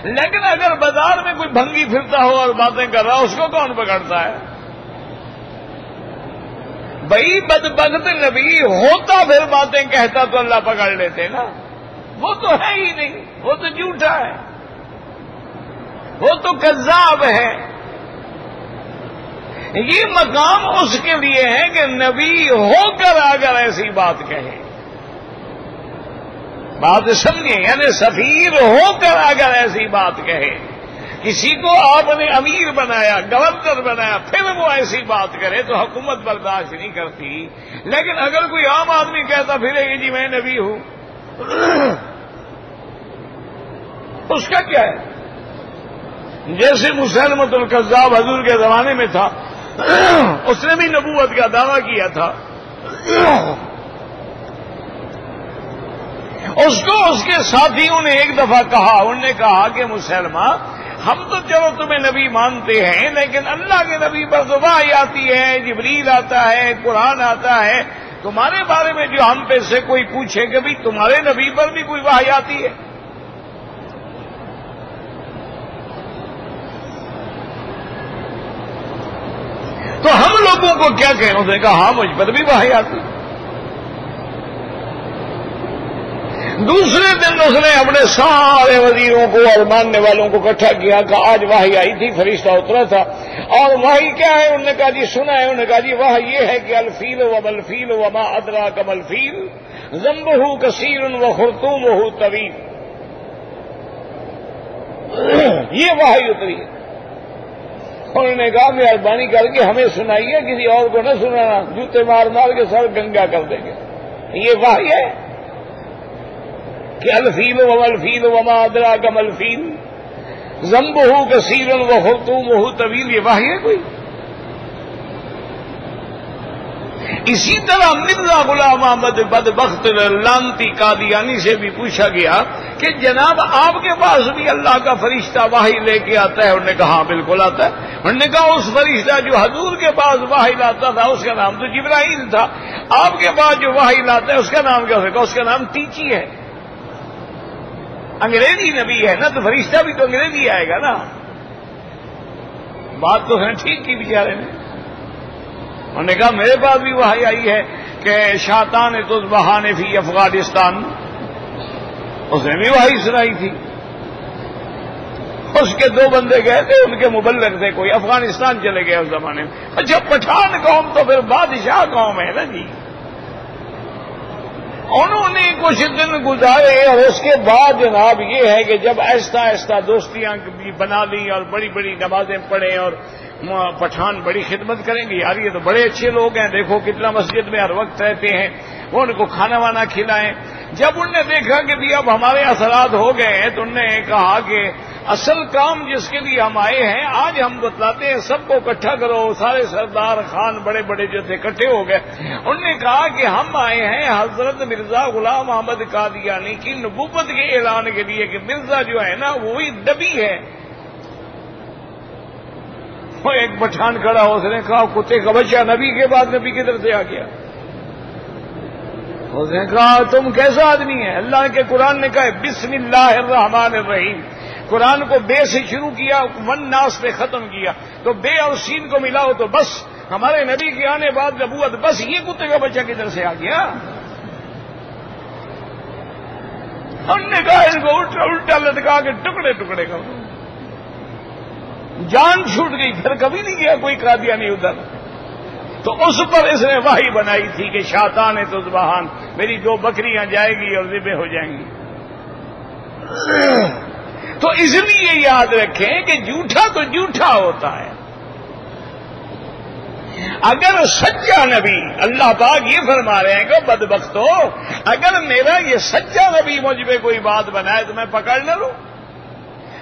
لیکن اگر بازار میں کوئی بھنگی پھرتا ہو اور باتیں کر رہا، اس کو کون پکڑتا ہے؟ بھائی بدبخت نبی ہوتا پھر باتیں کہتا تو اللہ پکڑ لیتے نا، وہ تو ہے ہی نہیں، وہ تو جھوٹا ہے، وہ تو کذاب ہے۔ یہ مقام اس کے لیے ہے کہ نبی ہو کر اگر ایسی بات کہے، بات سمجھیں، یعنی سفیر ہو کر اگر ایسی بات کہے، کسی کو آپ نے امیر بنایا، گورنر بنایا، پھر وہ ایسی بات کرے تو حکومت برداشت نہیں کرتی۔ لیکن اگر کوئی عام آدمی کہتا پھرے گی جی میں نبی ہوں، اس کا کیا ہے؟ جیسے مسلمۃ الکذاب حضور کے زمانے میں تھا، اس نے بھی نبوت کا دعویٰ کیا تھا، اس کو اس کے ساتھیوں نے ایک دفعہ کہا، انہوں نے کہا کہ مسلمہ ہم تو چلو تمہیں نبی مانتے ہیں لیکن اللہ کے نبی پر تو وحی آتی ہے، جبریل آتا ہے، قرآن آتا ہے، تمہارے بارے میں جو ہم پہ سے کوئی پوچھے کہ بھی تمہارے نبی پر بھی کوئی وحی آتی ہے؟ تو ہم لوگوں کو کیا کہیں؟ اس نے کہا ہاں مجھ پر بھی وحی آتی ہے۔ دوسرے دن اس نے اپنے سارے وزیروں کو اور ماننے والوں کو اکٹھا کیا کہ آج وحی آئی تھی، فرشتہ اترا تھا، اور وحی کیا ہے؟ انہوں نے کہا جی سنا ہے۔ انہوں نے کہا جی وحی یہ ہے کہ الفیل و ملفیل وما ادراک ملفیل ذنبہ کثیر و خرطومہ طویل۔ یہ وحی اتری ہے۔ انہوں نے کہا مہربانی کر کے ہمیں سنائیے، کسی اور کو نہ سنانا، جوتے مار مار کے سر گنگا کر دیں گے۔ یہ وحی ہے کہ الفیل وما الفیل وما ادراک ما الفیل ذنبہ کثیر وخرطومہ طویل، یہ وحی ہے کوئی؟ اسی طرح مرزا غلام احمد بدبخت لانتی قادیانی سے بھی پوچھا گیا کہ جناب آپ کے پاس بھی اللہ کا فرشتہ وحی لے کے آتا ہے؟ انہوں نے کہا ہاں بالکل آتا ہے۔ انہوں نے کہا اس فرشتہ جو حضور کے پاس وحی لاتا تھا اس کا نام تو جبرائیل تھا، آپ کے پاس جو وحی لاتا ہے اس کا نام کیا ہوگا؟ اس کا نام ٹیچی ہے، انگریزی نبی ہے نا، تو فرشتہ بھی تو انگریزی آئے گا نا۔ بات تو ہے ٹھیک کی بیچارے نے۔ انہوں نے کہا میرے پاس بھی وحی آئی ہے کہ شاطان تذبحان فی افغانستان، اس نے بھی وحی سنائی تھی۔ اس کے دو بندے گئے تھے، ان کے مبلغ تھے، کوئی افغانستان چلے گئے اس زمانے میں۔ اچھا پٹھان قوم تو پھر بادشاہ قوم ہے نا جی۔ انہوں نے کچھ دن گزارے اور اس کے بعد جناب یہ ہے کہ جب آہستہ آہستہ دوستیاں بھی بنا لی اور بڑی بڑی نمازیں پڑھیں اور پٹھان بڑی خدمت کریں گے، یار یہ تو بڑے اچھے لوگ ہیں، دیکھو کتنا مسجد میں ہر وقت رہتے ہیں، وہ ان کو کھانا وانا کھلائیں۔ جب انہوں نے دیکھا کہ بھی اب ہمارے اثرات ہو گئے ہیں تو انہوں نے کہا کہ اصل کام جس کے لیے ہم آئے ہیں آج ہم بتلاتے ہیں، سب کو اکٹھا کرو۔ سارے سردار خان بڑے بڑے جو تھے اکٹھے ہو گئے۔ انہوں نے کہا کہ ہم آئے ہیں حضرت مرزا غلام احمد قادیانی کی نبوت کے اعلان کے لیے کہ مرزا جو ہے نا وہی نبی ہے۔ وہ ایک پٹھان کھڑا ہو، اس نے کہا کتے کا بچہ نبی کے بعد نبی کی طرف سے آ گیا۔ اس نے کہا تم کیسا آدمی ہے؟ اللہ کے قرآن نے کہا بسم اللہ الرحمن الرحیم، قرآن کو بے سے شروع کیا، ون ناس پہ ختم کیا، تو بے اور سین کو ملاؤ تو بس ہمارے نبی کے آنے بعد نبوت، بس یہ کتے کا بچہ کدھر سے آ گیا؟ ہم نے کہا اس کو الٹا لٹکا کے ٹکڑے ٹکڑے کر دو۔ جان چھوٹ گئی، پھر کبھی نہیں گیا کوئی قادیانی ادھر۔ تو اس پر اس نے وحی بنائی تھی کہ شاطان تذبحان، میری 2 بکریاں جائے گی اور ذبح ہو جائیں گی۔ تو اس لیے یاد رکھیں کہ جھوٹا تو جھوٹا ہوتا ہے۔ اگر سچا نبی، اللہ پاک یہ فرما رہے ہیں کہ بدبختو اگر میرا یہ سچا نبی مجھ پہ کوئی بات بنائے تو میں پکڑ نہ لوں۔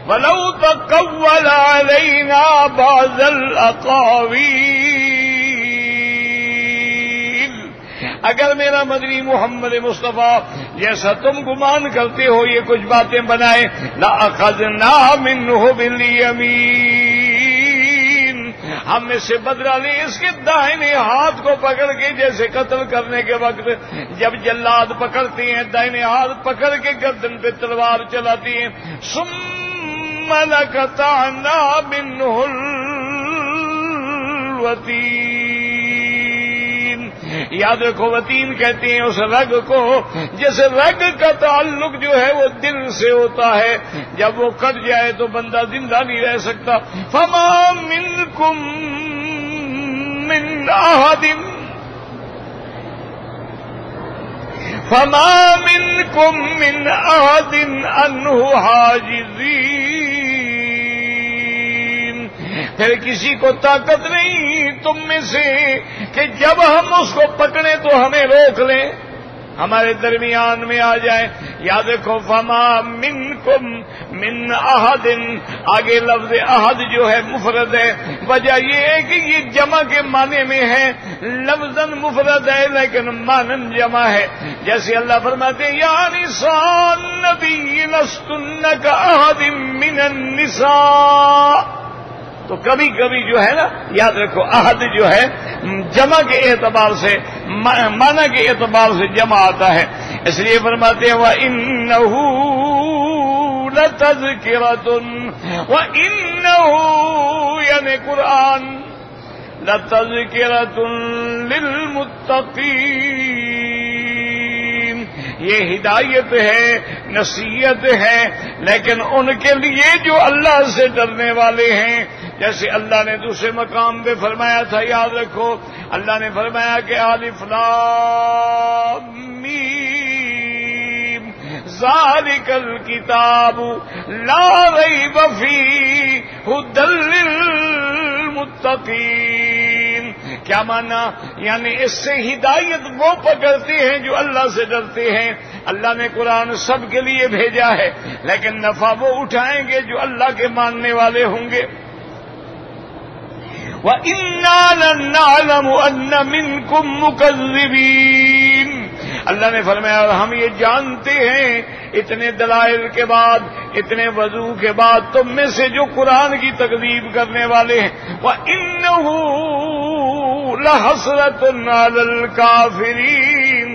وَلَوْ تَقَوَّلَ عَلَيْنَا بَعْضَ الْأَقَاوِيلِ، اگر میرا مدنی محمد مصطفیٰ جیسا تم گمان کرتے ہو یہ کچھ باتیں بنائے، لَأَخَذْنَا مِنْهُ بِالْيَمِينِ، ہم اس سے بدلہ لیں اس کے دائنے ہاتھ کو پکڑ کے، جیسے قتل کرنے کے وقت جب جلاد پکڑتے ہیں دائنے ہاتھ پکڑ کے گردن پہ تلوار چلاتی ہیں، ثم لقطعنا منه الوتین، یاد رکھو وتین کہتے ہیں اس رگ کو، جیسے رگ کا تعلق جو ہے وہ دل سے ہوتا ہے، جب وہ کٹ جائے تو بندہ زندہ نہیں رہ سکتا۔ فما منکم من احد فما منکم من احد عنہ حاجزین، پھر کسی کو طاقت نہیں تم میں سے کہ جب ہم اس کو پکڑیں تو ہمیں روک لیں، ہمارے درمیان میں آ جائے۔ یاد رکھو فما منکم من احد، آگے لفظ احد جو ہے مفرد ہے، وجہ یہ ہے کہ یہ جمع کے معنی میں ہے، لفظاً مفرد ہے لیکن معنی جمع ہے۔ جیسے اللہ فرماتے ہیں یا نساء النبی لستن کاحد من النساء، تو کبھی کبھی جو ہے نا یاد رکھو عہد جو ہے جمع کے اعتبار سے، معنی کے اعتبار سے جمع آتا ہے، اس لیے فرماتے ہیں وَإِنَّهُ لَتَذْكِرَةٌ، وَإِنَّهُ یعنی قرآن، لَتَذْكِرَةٌ لِلْمُتَّقِينَ، یہ ہدایت ہے، نصیحت ہے، لیکن ان کے لیے جو اللہ سے ڈرنے والے ہیں۔ جیسے اللہ نے دوسرے مقام پہ فرمایا تھا، یاد رکھو اللہ نے فرمایا کہ الف لام میم ذالک الکتاب لا ریب فیہ ھدی للمتقین. کیا مانا؟ یعنی اس سے ہدایت وہ پکڑتے ہیں جو اللہ سے ڈرتے ہیں. اللہ نے قرآن سب کے لیے بھیجا ہے، لیکن نفع وہ اٹھائیں گے جو اللہ کے ماننے والے ہوں گے. وَإِنَّا لَنَعْلَمُ أَنَّ مِنْكُمْ مُكَذِّبِينَ. اللہ نے فرمایا اور ہم یہ جانتے ہیں اتنے دلائل کے بعد، اتنے وضوح کے بعد تم میں سے جو قرآن کی تکذیب کرنے والے ہیں. وَإِنَّهُ لَحَسْرَةٌ عَلَى الْكَافِرِينَ.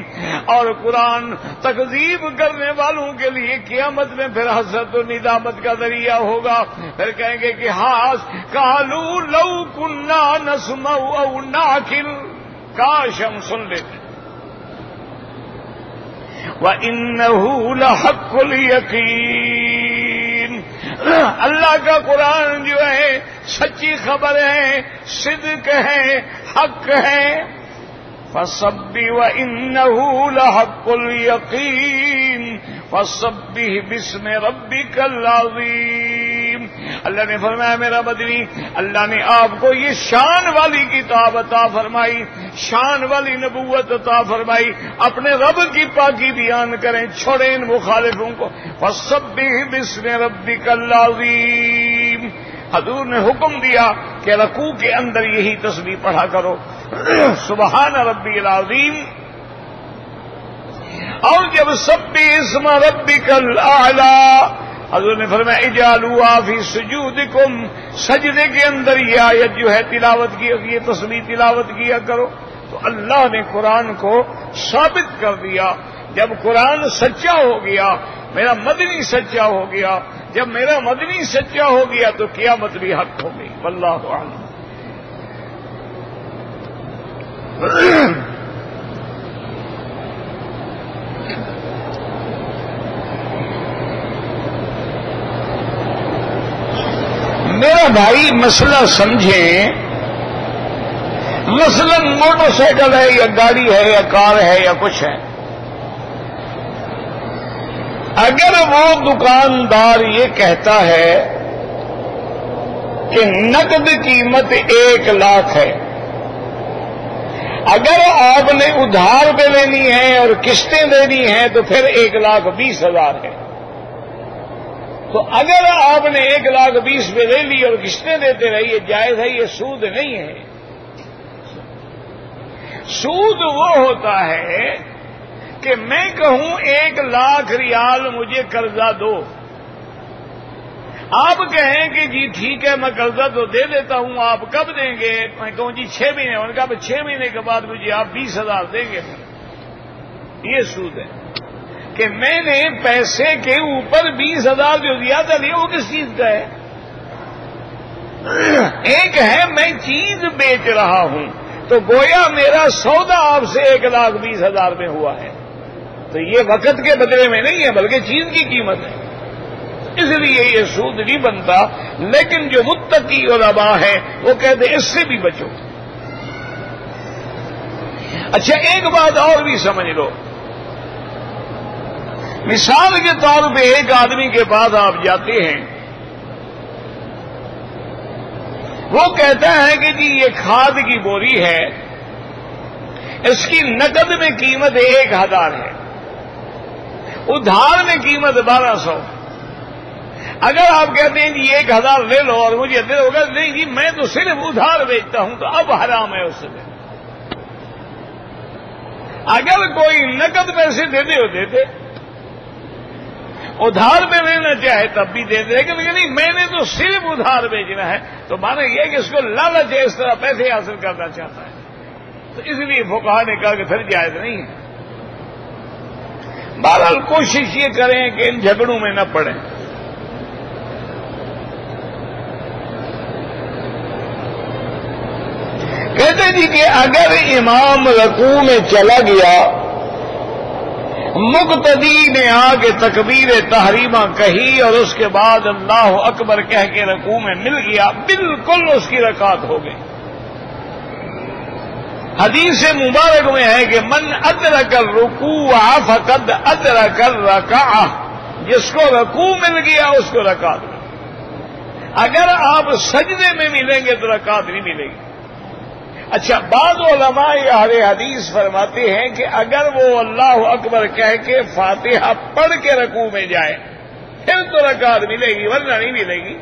اور قرآن تکذیب کرنے والوں کے لیے قیامت میں پھر حسرت و ندامت کا ذریعہ ہوگا. پھر کہیں گے کہ ہاں قالوا لو كنا نسمع او نعقل، کاش ہم سن لیتے. وَإِنَّهُ لَحَقُّ الْيَقِينِ. اللہ کا قرآن جو ہے سچی خبر ہے، صدق ہے، حق ہے. فَسَبِّحْ وَإِنَّهُ لَحَقُّ الْيَقِينِ فَسَبِّحْ بِاسْمِ رَبِّكَ الْعَظِيمِ. اللہ نے فرمایا میرا مدنی، اللہ نے آپ کو یہ شان والی کتاب عطا فرمائی، شان والی نبوت عطا فرمائی. اپنے رب کی پاکی بیان کریں، چھوڑیں ان مخالفوں کو. فَسَبِّحْ بِاسْمِ رَبِّكَ الْعَظِيمِ. حضور نے حکم دیا کہ رکوع کے اندر یہی تسبیح پڑھا کرو، سبحان ربی العظیم. اور جب سبح اسم ربک الاعلی، حضور نے فرمایا اجعلوا فی سجودکم، سجدے کے اندر یہ آیت جو ہے تلاوت کی، یہ تسبیح تلاوت کیا کرو. تو اللہ نے قرآن کو ثابت کر دیا. جب قرآن سچا ہو گیا، میرا مدنی سچا ہو گیا. جب میرا مدنی سچا ہو گیا تو قیامت بھی حق ہو گئی. واللہ اعلم. میرا بھائی مسئلہ سمجھیں، مثلا موٹر سائیکل ہے یا گاڑی ہے یا کار ہے یا کچھ ہے. اگر وہ دکاندار یہ کہتا ہے کہ نقد قیمت 1 لاکھ ہے، اگر آپ نے ادھار پہ لینی ہے اور قسطیں دینی ہیں تو پھر 1,20,000 ہے. تو اگر آپ نے 1,20,000 پہ لے لی اور قسطیں دیتے رہی، یہ جائز ہے؟ یہ سود نہیں ہے. سود وہ ہوتا ہے کہ میں کہوں 1,00,000 ریال مجھے قرضہ دو، آپ کہیں کہ جی ٹھیک ہے میں قرضہ تو دے دیتا ہوں، آپ کب دیں گے؟ میں کہوں جی 6 مہینے. انہوں نے کہا 6 مہینے کے بعد مجھے آپ 20,000 دیں گے. یہ سود ہے کہ میں نے پیسے کے اوپر 20,000 جو زیادہ لیا وہ کس چیز کا ہے؟ ایک ہے میں چیز بیچ رہا ہوں تو گویا میرا سودا آپ سے 1,20,000 میں ہوا ہے، تو یہ وقت کے بدلے میں نہیں ہے بلکہ چیز کی قیمت ہے. اس لیے یہ سود نہیں بنتا. لیکن جو متقی علماء ہیں وہ کہتے اس سے بھی بچو. اچھا ایک بات اور بھی سمجھ لو. مثال کے طور پہ ایک آدمی کے پاس آپ جاتے ہیں، وہ کہتا ہے کہ جی یہ کھاد کی بوری ہے، اس کی نقد میں قیمت 1,000 ہے، ادھار میں قیمت 1,200. اگر آپ کہتے ہیں جی 1,000 لے لو اور مجھے دے دو گا، نہیں جی میں تو صرف ادھار بیچتا ہوں تو اب حرام ہے اس سے. اگر کوئی نقد پیسے دے دے ادھار میں لینا چاہے تب بھی دے دے، لیکن نہیں میں نے تو صرف ادھار بیچنا ہے، تو مانا یہ کہ اس کو لالچ ہے، اس طرح پیسے حاصل کرنا چاہتا ہے. تو اس لیے فقہا نے کہا کہ پھر جائز نہیں ہے. بہرحال کوشش یہ کریں کہ ان جھگڑوں میں نہ پڑیں. کہتے جی کہ اگر امام رکوع میں چلا گیا، مقتدی نے آ کے تکبیر تحریمہ کہی اور اس کے بعد اللہ اکبر کہہ کے رکوع میں مل گیا، بالکل اس کی رکعت ہو گئی. حدیث مبارک میں ہے کہ من ادرک الرکوع فقد ادرک الرکعہ، جس کو رکوع مل گیا اس کو رکعت مل گئی۔ اگر آپ سجدے میں ملیں گے تو رکعت نہیں ملے گی۔ اچھا، بعض علماء اہل حدیث فرماتے ہیں کہ اگر وہ اللہ اکبر کہہ کے فاتحہ پڑھ کے رکوع میں جائے پھر تو رکعت ملے گی، ورنہ نہیں ملے گی۔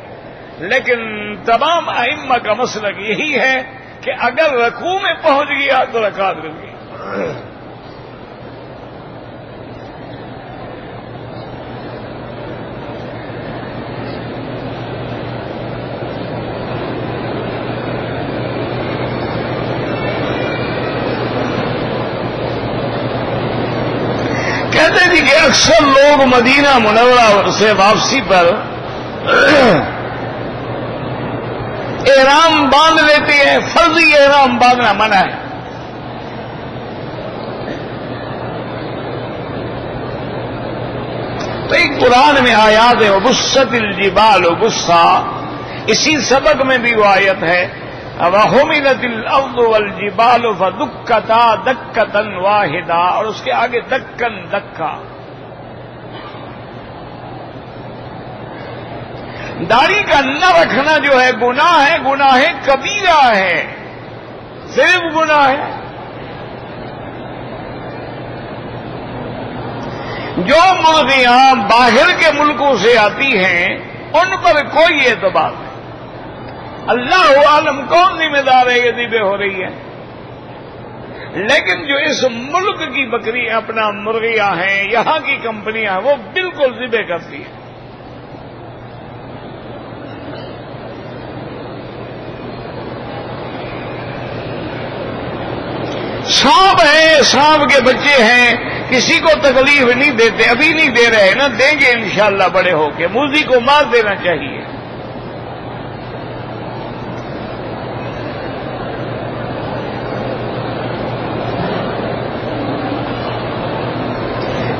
لیکن تمام ائمہ کا مسلک یہی ہے کہ اگر رکوع میں پہنچ گیا تو رکعت مل گئی۔ کہتے جی کہ اکثر لوگ مدینہ منورہ سے واپسی پر احرام باندھ لیتے ہیں، فرضی احرام باندھنا منع ہے۔ تو ایک قرآن میں آیات ہے وبست الجبال بسا، اسی سبق میں بھی وہ آیت ہے وحملت الارض والجبال فدکتا دکتا واحدا، اور اس کے آگے دکن دکا۔ داڑھی کا نہ رکھنا جو ہے گناہ ہے، گناہ کبیرہ ہے، صرف گناہ ہے۔ جو مرغیاں باہر کے ملکوں سے آتی ہیں ان پر کوئی اعتبار نہیں، اللہ عالم کون ذمہ دار ہے یہ ذبح ہو رہی ہے، لیکن جو اس ملک کی بکری اپنا مرغیاں ہیں، یہاں کی کمپنیاں وہ بالکل ذبح کرتی ہیں۔ سانپ ہیں، سانپ کے بچے ہیں، کسی کو تکلیف نہیں دیتے، ابھی نہیں دے رہے نا، دیں گے انشاءاللہ بڑے ہو کے۔ موذی کو مار دینا چاہیے۔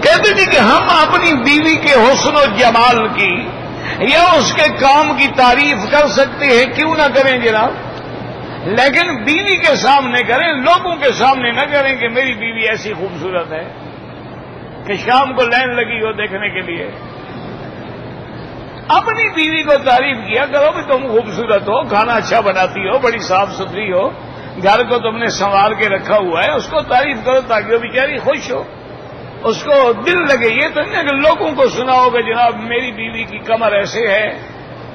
کہتے جی کہ ہم اپنی بیوی کے حسن و جمال کی یا اس کے کام کی تعریف کر سکتے ہیں، کیوں نہ کریں جناب، لیکن بیوی کے سامنے کریں، لوگوں کے سامنے نہ کریں کہ میری بیوی ایسی خوبصورت ہے کہ شام کو لائن لگی ہو دیکھنے کے لیے۔ اپنی بیوی کو تعریف کیا کرو کہ تم خوبصورت ہو، کھانا اچھا بناتی ہو، بڑی صاف ستھری ہو، گھر کو تم نے سنوار کے رکھا ہوا ہے، اس کو تعریف کرو تاکہ وہ بیچاری خوش ہو، اس کو دل لگے۔ یہ تو نہیں کہ لوگوں کو سناؤ کہ جناب میری بیوی کی کمر ایسے ہے،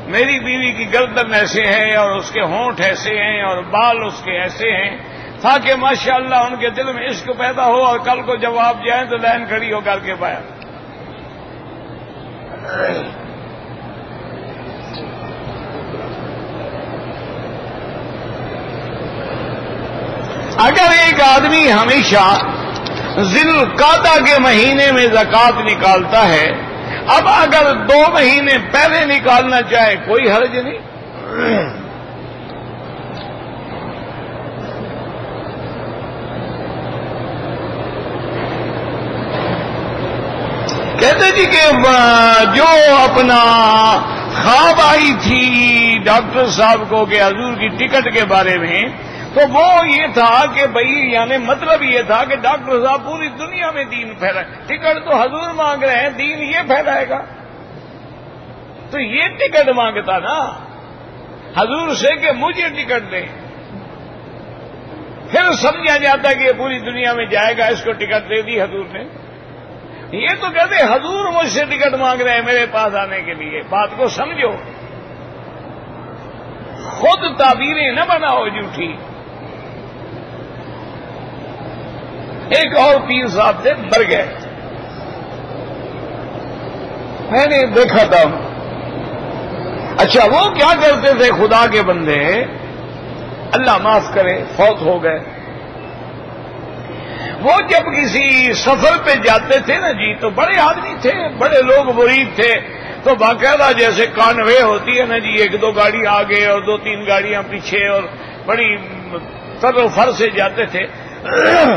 میری بیوی کی گردن ایسے ہے، اور اس کے ہونٹ ایسے ہیں، اور بال اس کے ایسے ہیں، تاکہ ماشاءاللہ ان کے دل میں عشق پیدا ہو، اور کل کو جب آپ جائیں تو لائن کھڑی ہو کر کے باہر۔ اگر ایک آدمی ہمیشہ ذی القعدہ کے مہینے میں زکوٰۃ نکالتا ہے، اب اگر 2 مہینے پہلے نکالنا چاہے کوئی حرج نہیں۔ کہتے جی کہ جو اپنا خواب آئی تھی ڈاکٹر صاحب کو کہ حضور کی ٹکٹ کے بارے میں، تو وہ یہ تھا کہ بھئی یعنی مطلب یہ تھا کہ ڈاکٹر صاحب پوری دنیا میں دین پھیلائے، ٹکٹ تو حضور مانگ رہے ہیں، دین یہ پھیلائے گا، تو یہ ٹکٹ مانگتا نا حضور سے کہ مجھے ٹکٹ دیں، پھر سمجھا جاتا کہ یہ پوری دنیا میں جائے گا، اس کو ٹکٹ دے دی حضور نے۔ یہ تو کہتے حضور مجھ سے ٹکٹ مانگ رہے ہیں میرے پاس آنے کے لیے، بات کو سمجھو، خود تعبیریں نہ بناؤ جھوٹی۔ ایک اور پیر صاحب تھے، مر گئے، میں نے دیکھا تھا۔ اچھا وہ کیا کرتے تھے خدا کے بندے، اللہ معاف کرے، فوت ہو گئے۔ وہ جب کسی سفر پہ جاتے تھے نا جی، تو بڑے آدمی تھے، بڑے لوگ مرید تھے، تو باقاعدہ جیسے کانوے ہوتی ہے نا جی، 1-2 گاڑی آگے اور 2-3 گاڑیاں پیچھے، اور بڑی تر سے جاتے تھے۔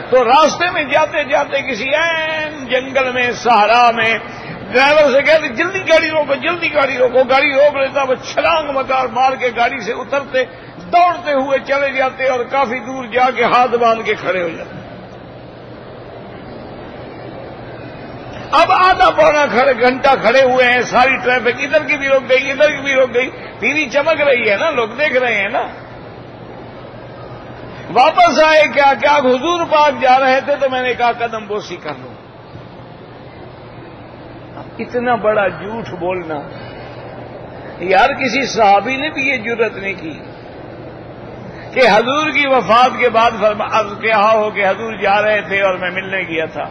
تو راستے میں جاتے جاتے کسی این جنگل میں، صحرا میں، ڈرائیور سے کہتے جلدی گاڑی روکو، جلدی گاڑی روکو، گاڑی روک لیتا، وہ چھلانگ مار کے گاڑی سے اترتے، دوڑتے ہوئے چلے جاتے اور کافی دور جا کے ہاتھ باندھ کے کھڑے ہو جاتے. اب آدھا پونا گھنٹہ کھڑے ہوئے ہیں, ساری ٹریفک ادھر کی بھی رک گئی, ادھر کی بھی رک گئی, پیری چمک رہی ہے نا, لوگ دیکھ رہے ہیں نا. واپس آئے, کیا حضور پاک جا رہے تھے, تو میں نے کہا قدم بوسی کر لو. اتنا بڑا جھوٹ بولنا, یار کسی صحابی نے بھی یہ جرت نہیں کی کہ حضور کی وفات کے بعد کہا ہو کہ حضور جا رہے تھے اور میں ملنے گیا تھا.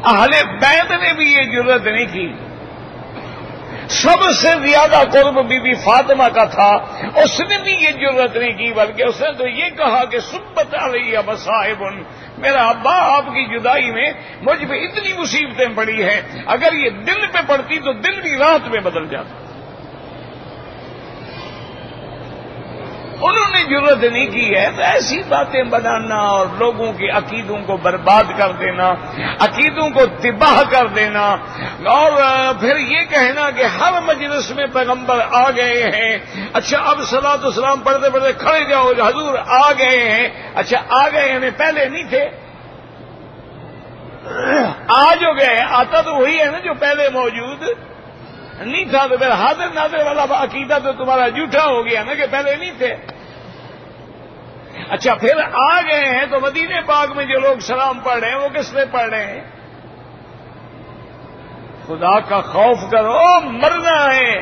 اہل بیت نے بھی یہ جرت نہیں کی. سب سے زیادہ قرب بی بی فاطمہ کا تھا, اس نے بھی یہ جرت نہیں کی, بلکہ اس نے تو یہ کہا کہ سبت علیہ مصائب, میرا ابا آپ کی جدائی میں مجھ پہ اتنی مصیبتیں پڑی ہیں, اگر یہ دل پہ پڑتی تو دل بھی رات میں بدل جاتا. انہوں نے جرت نہیں کی ہے تو ایسی باتیں بنانا اور لوگوں کے عقیدوں کو برباد کر دینا, عقیدوں کو تباہ کر دینا, اور پھر یہ کہنا کہ ہر مجلس میں پیغمبر آ گئے ہیں. اچھا اب صلاۃ و سلام پڑھتے پڑھتے کھڑے جاؤ, حضور آ گئے ہیں. اچھا آ گئے ہیں, پہلے نہیں تھے. آ جو گئے, آتا تو وہی ہے نا جو پہلے موجود نہیں تھا. تو پھر حاضر ناظر والا عقیدہ تو تمہارا جھوٹا ہو گیا نا کہ پہلے نہیں تھے. اچھا پھر آ گئے ہیں تو مدینے پاک میں جو لوگ سلام پڑھ رہے ہیں وہ کس پہ پڑھ رہے ہیں؟ خدا کا خوف کرو, مرنا ہے,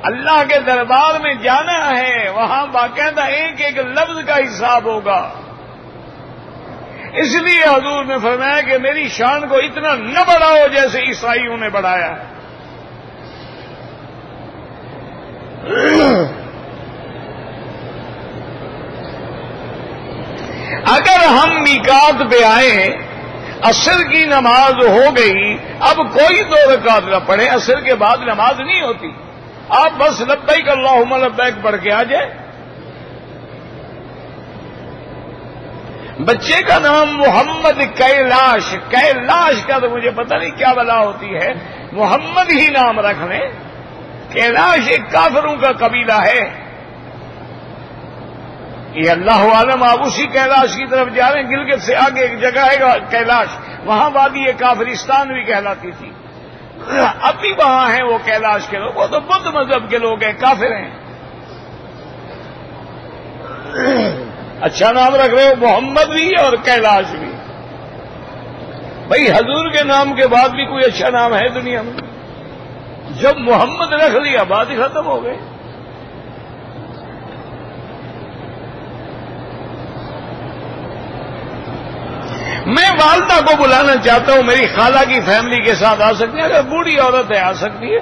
اللہ کے دربار میں جانا ہے, وہاں باقاعدہ ایک ایک لفظ کا حساب ہوگا. اس لیے حضور نے فرمایا کہ میری شان کو اتنا نہ بڑھاؤ جیسے عیسائیوں نے بڑھایا. اگر ہم میقات پہ آئے, عصر کی نماز ہو گئی, اب کوئی 2 رکعت نہ پڑھے, عصر کے بعد نماز نہیں ہوتی, آپ بس لبیک اللہم لبیک پڑھ کے آ جائیں. بچے کا نام محمد کیلاش, کیلاش کا تو مجھے پتہ نہیں کیا بلا ہوتی ہے, محمد ہی نام رکھ لیں. کیلاش ایک کافروں کا قبیلہ ہے. یہ اللہ عالم, آپ اسی کیلاش کی طرف جا رہے ہیں. گلگت سے آگے ایک جگہ ہے کیلاش, وہاں وادی کافرستان بھی کہلاتی تھی. اب بھی وہاں ہیں وہ کیلاش کے لوگ, وہ تو بدھ مذہب کے لوگ ہیں, کافر ہیں. اچھا نام رکھ رہے ہو, محمد بھی اور کیلاش بھی. بھائی حضور کے نام کے بعد بھی کوئی اچھا نام ہے دنیا میں؟ جب محمد رکھ لیا بات ہی ختم ہو گئی. میں والدہ کو بلانا چاہتا ہوں, میری خالہ کی فیملی کے ساتھ آ سکتی ہے, اگر بوڑھی عورت ہے آ سکتی ہے.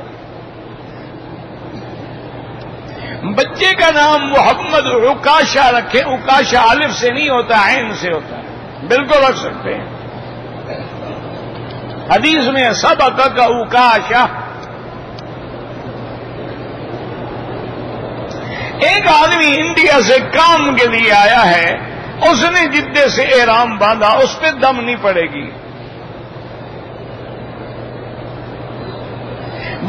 بچے کا نام محمد عکاشہ رکھے, عکاشہ الف سے نہیں ہوتا, عین سے ہوتا ہے, بالکل رکھ سکتے ہیں. حدیث میں سبق کا عکاشہ. ایک آدمی انڈیا سے کام کے لیے آیا ہے, اس نے جدے سے احرام باندھا, اس پہ دم نہیں پڑے گی.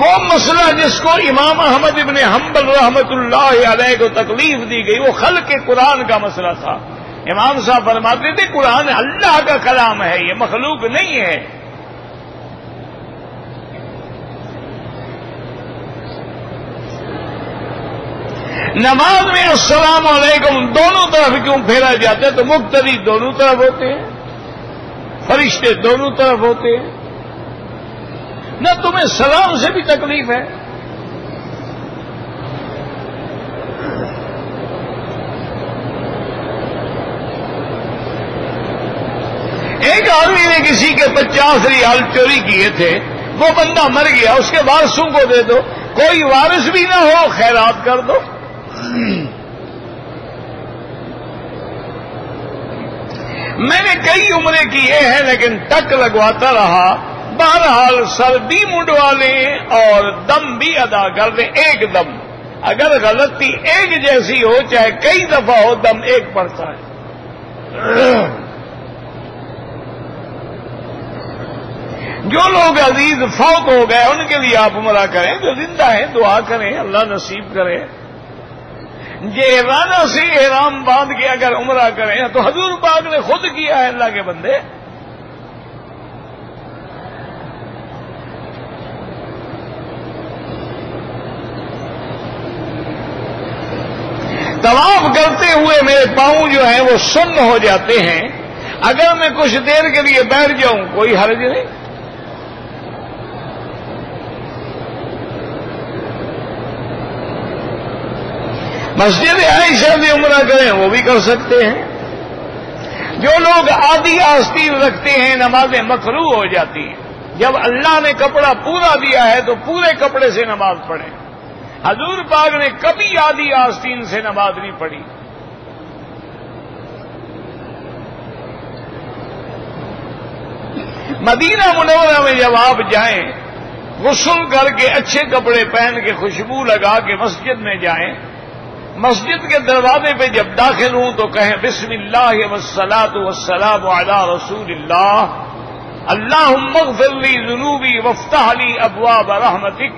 وہ مسئلہ جس کو امام احمد ابن حنبل رحمت اللہ علیہ کو تکلیف دی گئی, وہ خلق قرآن کا مسئلہ تھا. امام صاحب فرماتے تھے قرآن اللہ کا کلام ہے, یہ مخلوق نہیں ہے. نماز میں السلام علیکم دونوں طرف کیوں پھیرا جاتا ہے؟ تو مقتدی دونوں طرف ہوتے ہیں, فرشتے دونوں طرف ہوتے ہیں. نہ تمہیں سلام سے بھی تکلیف ہے. ایک آدمی نے کسی کے 50 ریال چوری کیے تھے, وہ بندہ مر گیا, اس کے وارثوں کو دے دو, کوئی وارث بھی نہ ہو خیرات کر دو. میں نے کئی عمرے کیے ہیں لیکن ٹک لگواتا رہا. بہرحال سر بھی منڈوا لیں اور دم بھی ادا کر دیں, ایک دم. اگر غلطی ایک جیسی ہو چاہے کئی دفعہ ہو, دم ایک پڑتا ہے. جو لوگ عزیز فوت ہو گئے ان کے لیے آپ عمرہ کریں, جو زندہ ہیں دعا کریں اللہ نصیب کرے. ارادہ سے احرام باندھ کے اگر عمرہ کریں تو حضور پاک نے خود کیا ہے اللہ کے بندے. طواف کرتے ہوئے میرے پاؤں جو ہیں وہ سن ہو جاتے ہیں. اگر میں کچھ دیر کے لیے بیٹھ جاؤں کوئی حرج نہیں. مسجد عائشہ میں عمرہ کریں وہ بھی کر سکتے ہیں. جو لوگ آدھی آستین رکھتے ہیں نمازیں مکروہ ہو جاتی ہیں. جب اللہ نے کپڑا پورا دیا ہے تو پورے کپڑے سے نماز پڑھیں. حضور پاک نے کبھی آدھی آستین سے نماز نہیں پڑھی. مدینہ منورہ میں جب آپ جائیں غسل کر کے اچھے کپڑے پہن کے خوشبو لگا کے مسجد میں جائیں. مسجد کے دروازے پہ جب داخل ہوں تو کہیں بسم اللہ والصلاۃ والسلام علی رسول اللہ اللہم اغفر لی ذنوبی وافتح لی ابواب رحمتک.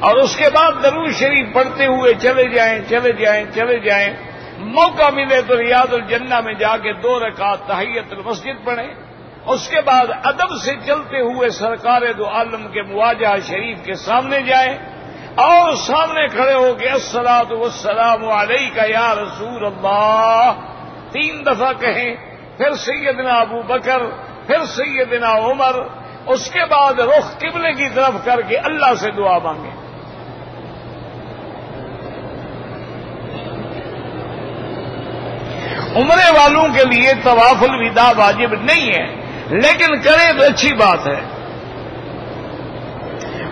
اور اس کے بعد درود شریف پڑھتے ہوئے چلے جائیں. موقع ملے تو ریاض الجنہ میں جا کے 2 رکعت تحیت المسجد پڑھیں. اس کے بعد ادب سے چلتے ہوئے سرکار دو عالم کے مواجہ شریف کے سامنے جائیں اور سامنے کھڑے ہو کے الصلاۃ والسلام علیک یا رسول اللہ 3 دفعہ کہیں. پھر سیدنا ابو بکر، پھر سیدنا عمر. اس کے بعد رخ قبلے کی طرف کر کے اللہ سے دعا مانگیں. عمرے والوں کے لیے طواف الوداع واجب نہیں ہے، لیکن کرے تو اچھی بات ہے.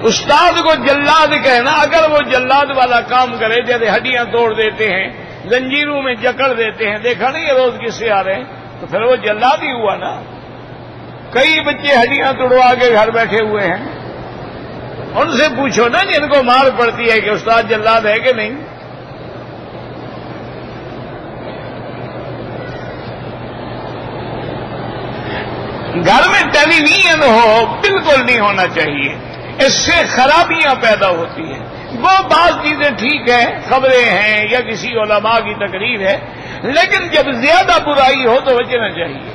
استاد کو جلاد کہنا، اگر وہ جلاد والا کام کرے جیسے ہڈیاں توڑ دیتے ہیں، زنجیروں میں جکڑ دیتے ہیں، دیکھا نہیں یہ روز کس سے آ رہے ہیں، تو پھر وہ جلاد ہی ہوا نا. کئی بچے ہڈیاں توڑوا کے گھر بیٹھے ہوئے ہیں، ان سے پوچھو نا جن کو مار پڑتی ہے کہ استاد جلاد ہے کہ نہیں. گھر میں ٹیلی ویژن ہو بالکل نہیں ہونا چاہیے، اس سے خرابیاں پیدا ہوتی ہیں. وہ بعض چیزیں ٹھیک ہیں، خبریں ہیں یا کسی علماء کی تقریر ہے، لیکن جب زیادہ برائی ہو تو بچنا چاہیے.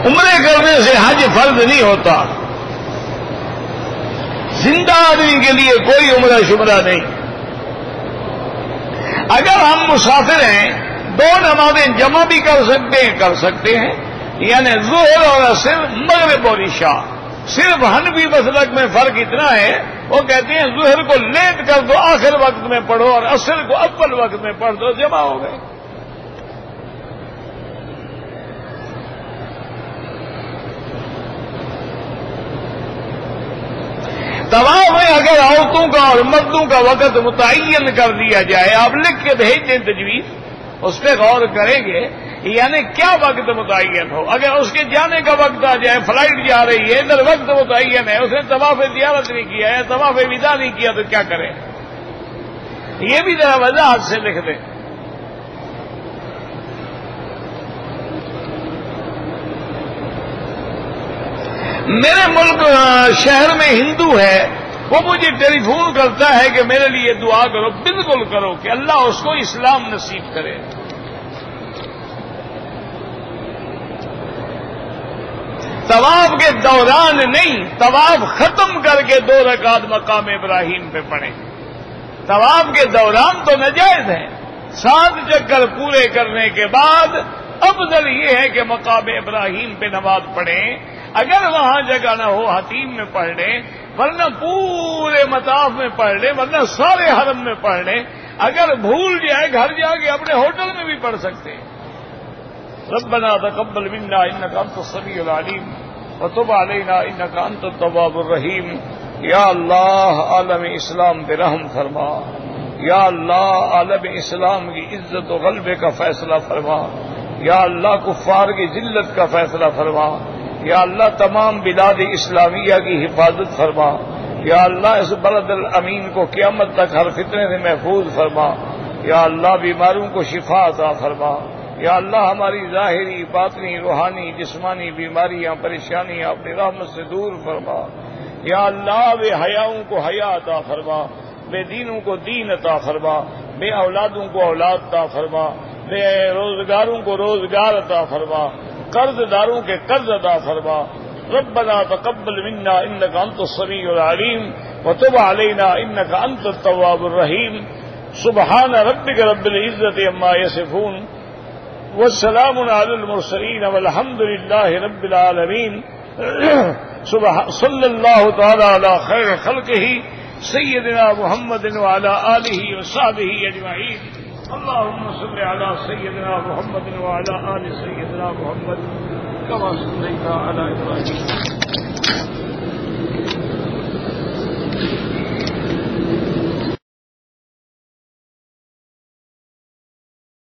عمرے کرنے سے حج فرض نہیں ہوتا. زندہ آدمی کے لیے کوئی عمرہ شمرہ نہیں. اگر ہم مسافر ہیں 2 نمازیں جمع بھی کر سکتے ہیں یعنی ظہر اور عصر، مغرب اور عشاء. صرف حنفی مسلک میں فرق اتنا ہے، وہ کہتے ہیں ظہر کو لیٹ کر دو آخر وقت میں پڑھو اور عصر کو اول وقت میں پڑھ دو، جمع ہو گئے. طواف میں اگر عورتوں کا اور مردوں کا وقت متعین کر دیا جائے، آپ لکھ کے بھیج دیں تجویز، اس پہ غور کریں گے یعنی کیا وقت متعین ہو. اگر اس کے جانے کا وقت آ جائے، فلائٹ جا رہی ہے، ادھر وقت متعین ہے، اس نے طواف زیارت نہیں کیا ہے، طواف وداع نہیں کیا، تو کیا کریں؟ یہ بھی ذرا وضاحت سے لکھ دیں. میرے ملک شہر میں ہندو ہے، وہ مجھے ٹیلی فون کرتا ہے کہ میرے لیے دعا کرو. بالکل کرو کہ اللہ اس کو اسلام نصیب کرے. طواف کے دوران نہیں، طواف ختم کر کے 2 رکعت مقام ابراہیم پہ پڑھیں. طواف کے دوران تو ناجائز ہے. 7 چکر پورے کرنے کے بعد افضل یہ ہے کہ مقام ابراہیم پہ نماز پڑھیں. اگر وہاں جگہ نہ ہو حتیم میں پڑھ لیں، ورنہ پورے مطاف میں پڑھ لیں، ورنہ سارے حرم میں پڑھ لیں. اگر بھول جائے گھر جا کے اپنے ہوٹل میں بھی پڑھ سکتے ہیں. ربنا تقبل منا انك انت السميع العليم وتب علينا انك انت التواب الرحيم. یا اللہ عالم اسلام پہ رحم فرما. یا اللہ عالم اسلام کی عزت و غلبے کا فیصلہ فرما. یا اللہ کفار کی ذلت کا فیصلہ فرما. یا اللہ تمام بلاد اسلامیہ کی حفاظت فرما. یا اللہ اس بلد الامین کو قیامت تک ہر فتنے سے محفوظ فرما. یا اللہ بیماروں کو شفا عطا فرما. یا اللہ ہماری ظاہری باطنی روحانی جسمانی بیماریاں پریشانیاں اپنی رحمت سے دور فرما. یا اللہ بے حیاؤں کو حیا عطا فرما، بے دینوں کو دین عطا فرما، بے اولادوں کو اولاد عطا فرما، بے روزگاروں کو روزگار عطا فرما، قرض داروں کے قرض عطا فرما. ربنا تقبل منا انك انت السميع العليم وتب علينا انك انت التواب الرحيم. سبحان ربك رب العزة عما يصفون والسلام على المرسلين والحمد لله رب العالمين. صلی اللہ تعالی علی خیر خلقہ سیدنا محمد وعلی آلہ وصحبہ اجمعین. اللهم صل على سيدنا محمد وعلى آل سيدنا محمد كما صليت على إبراهيم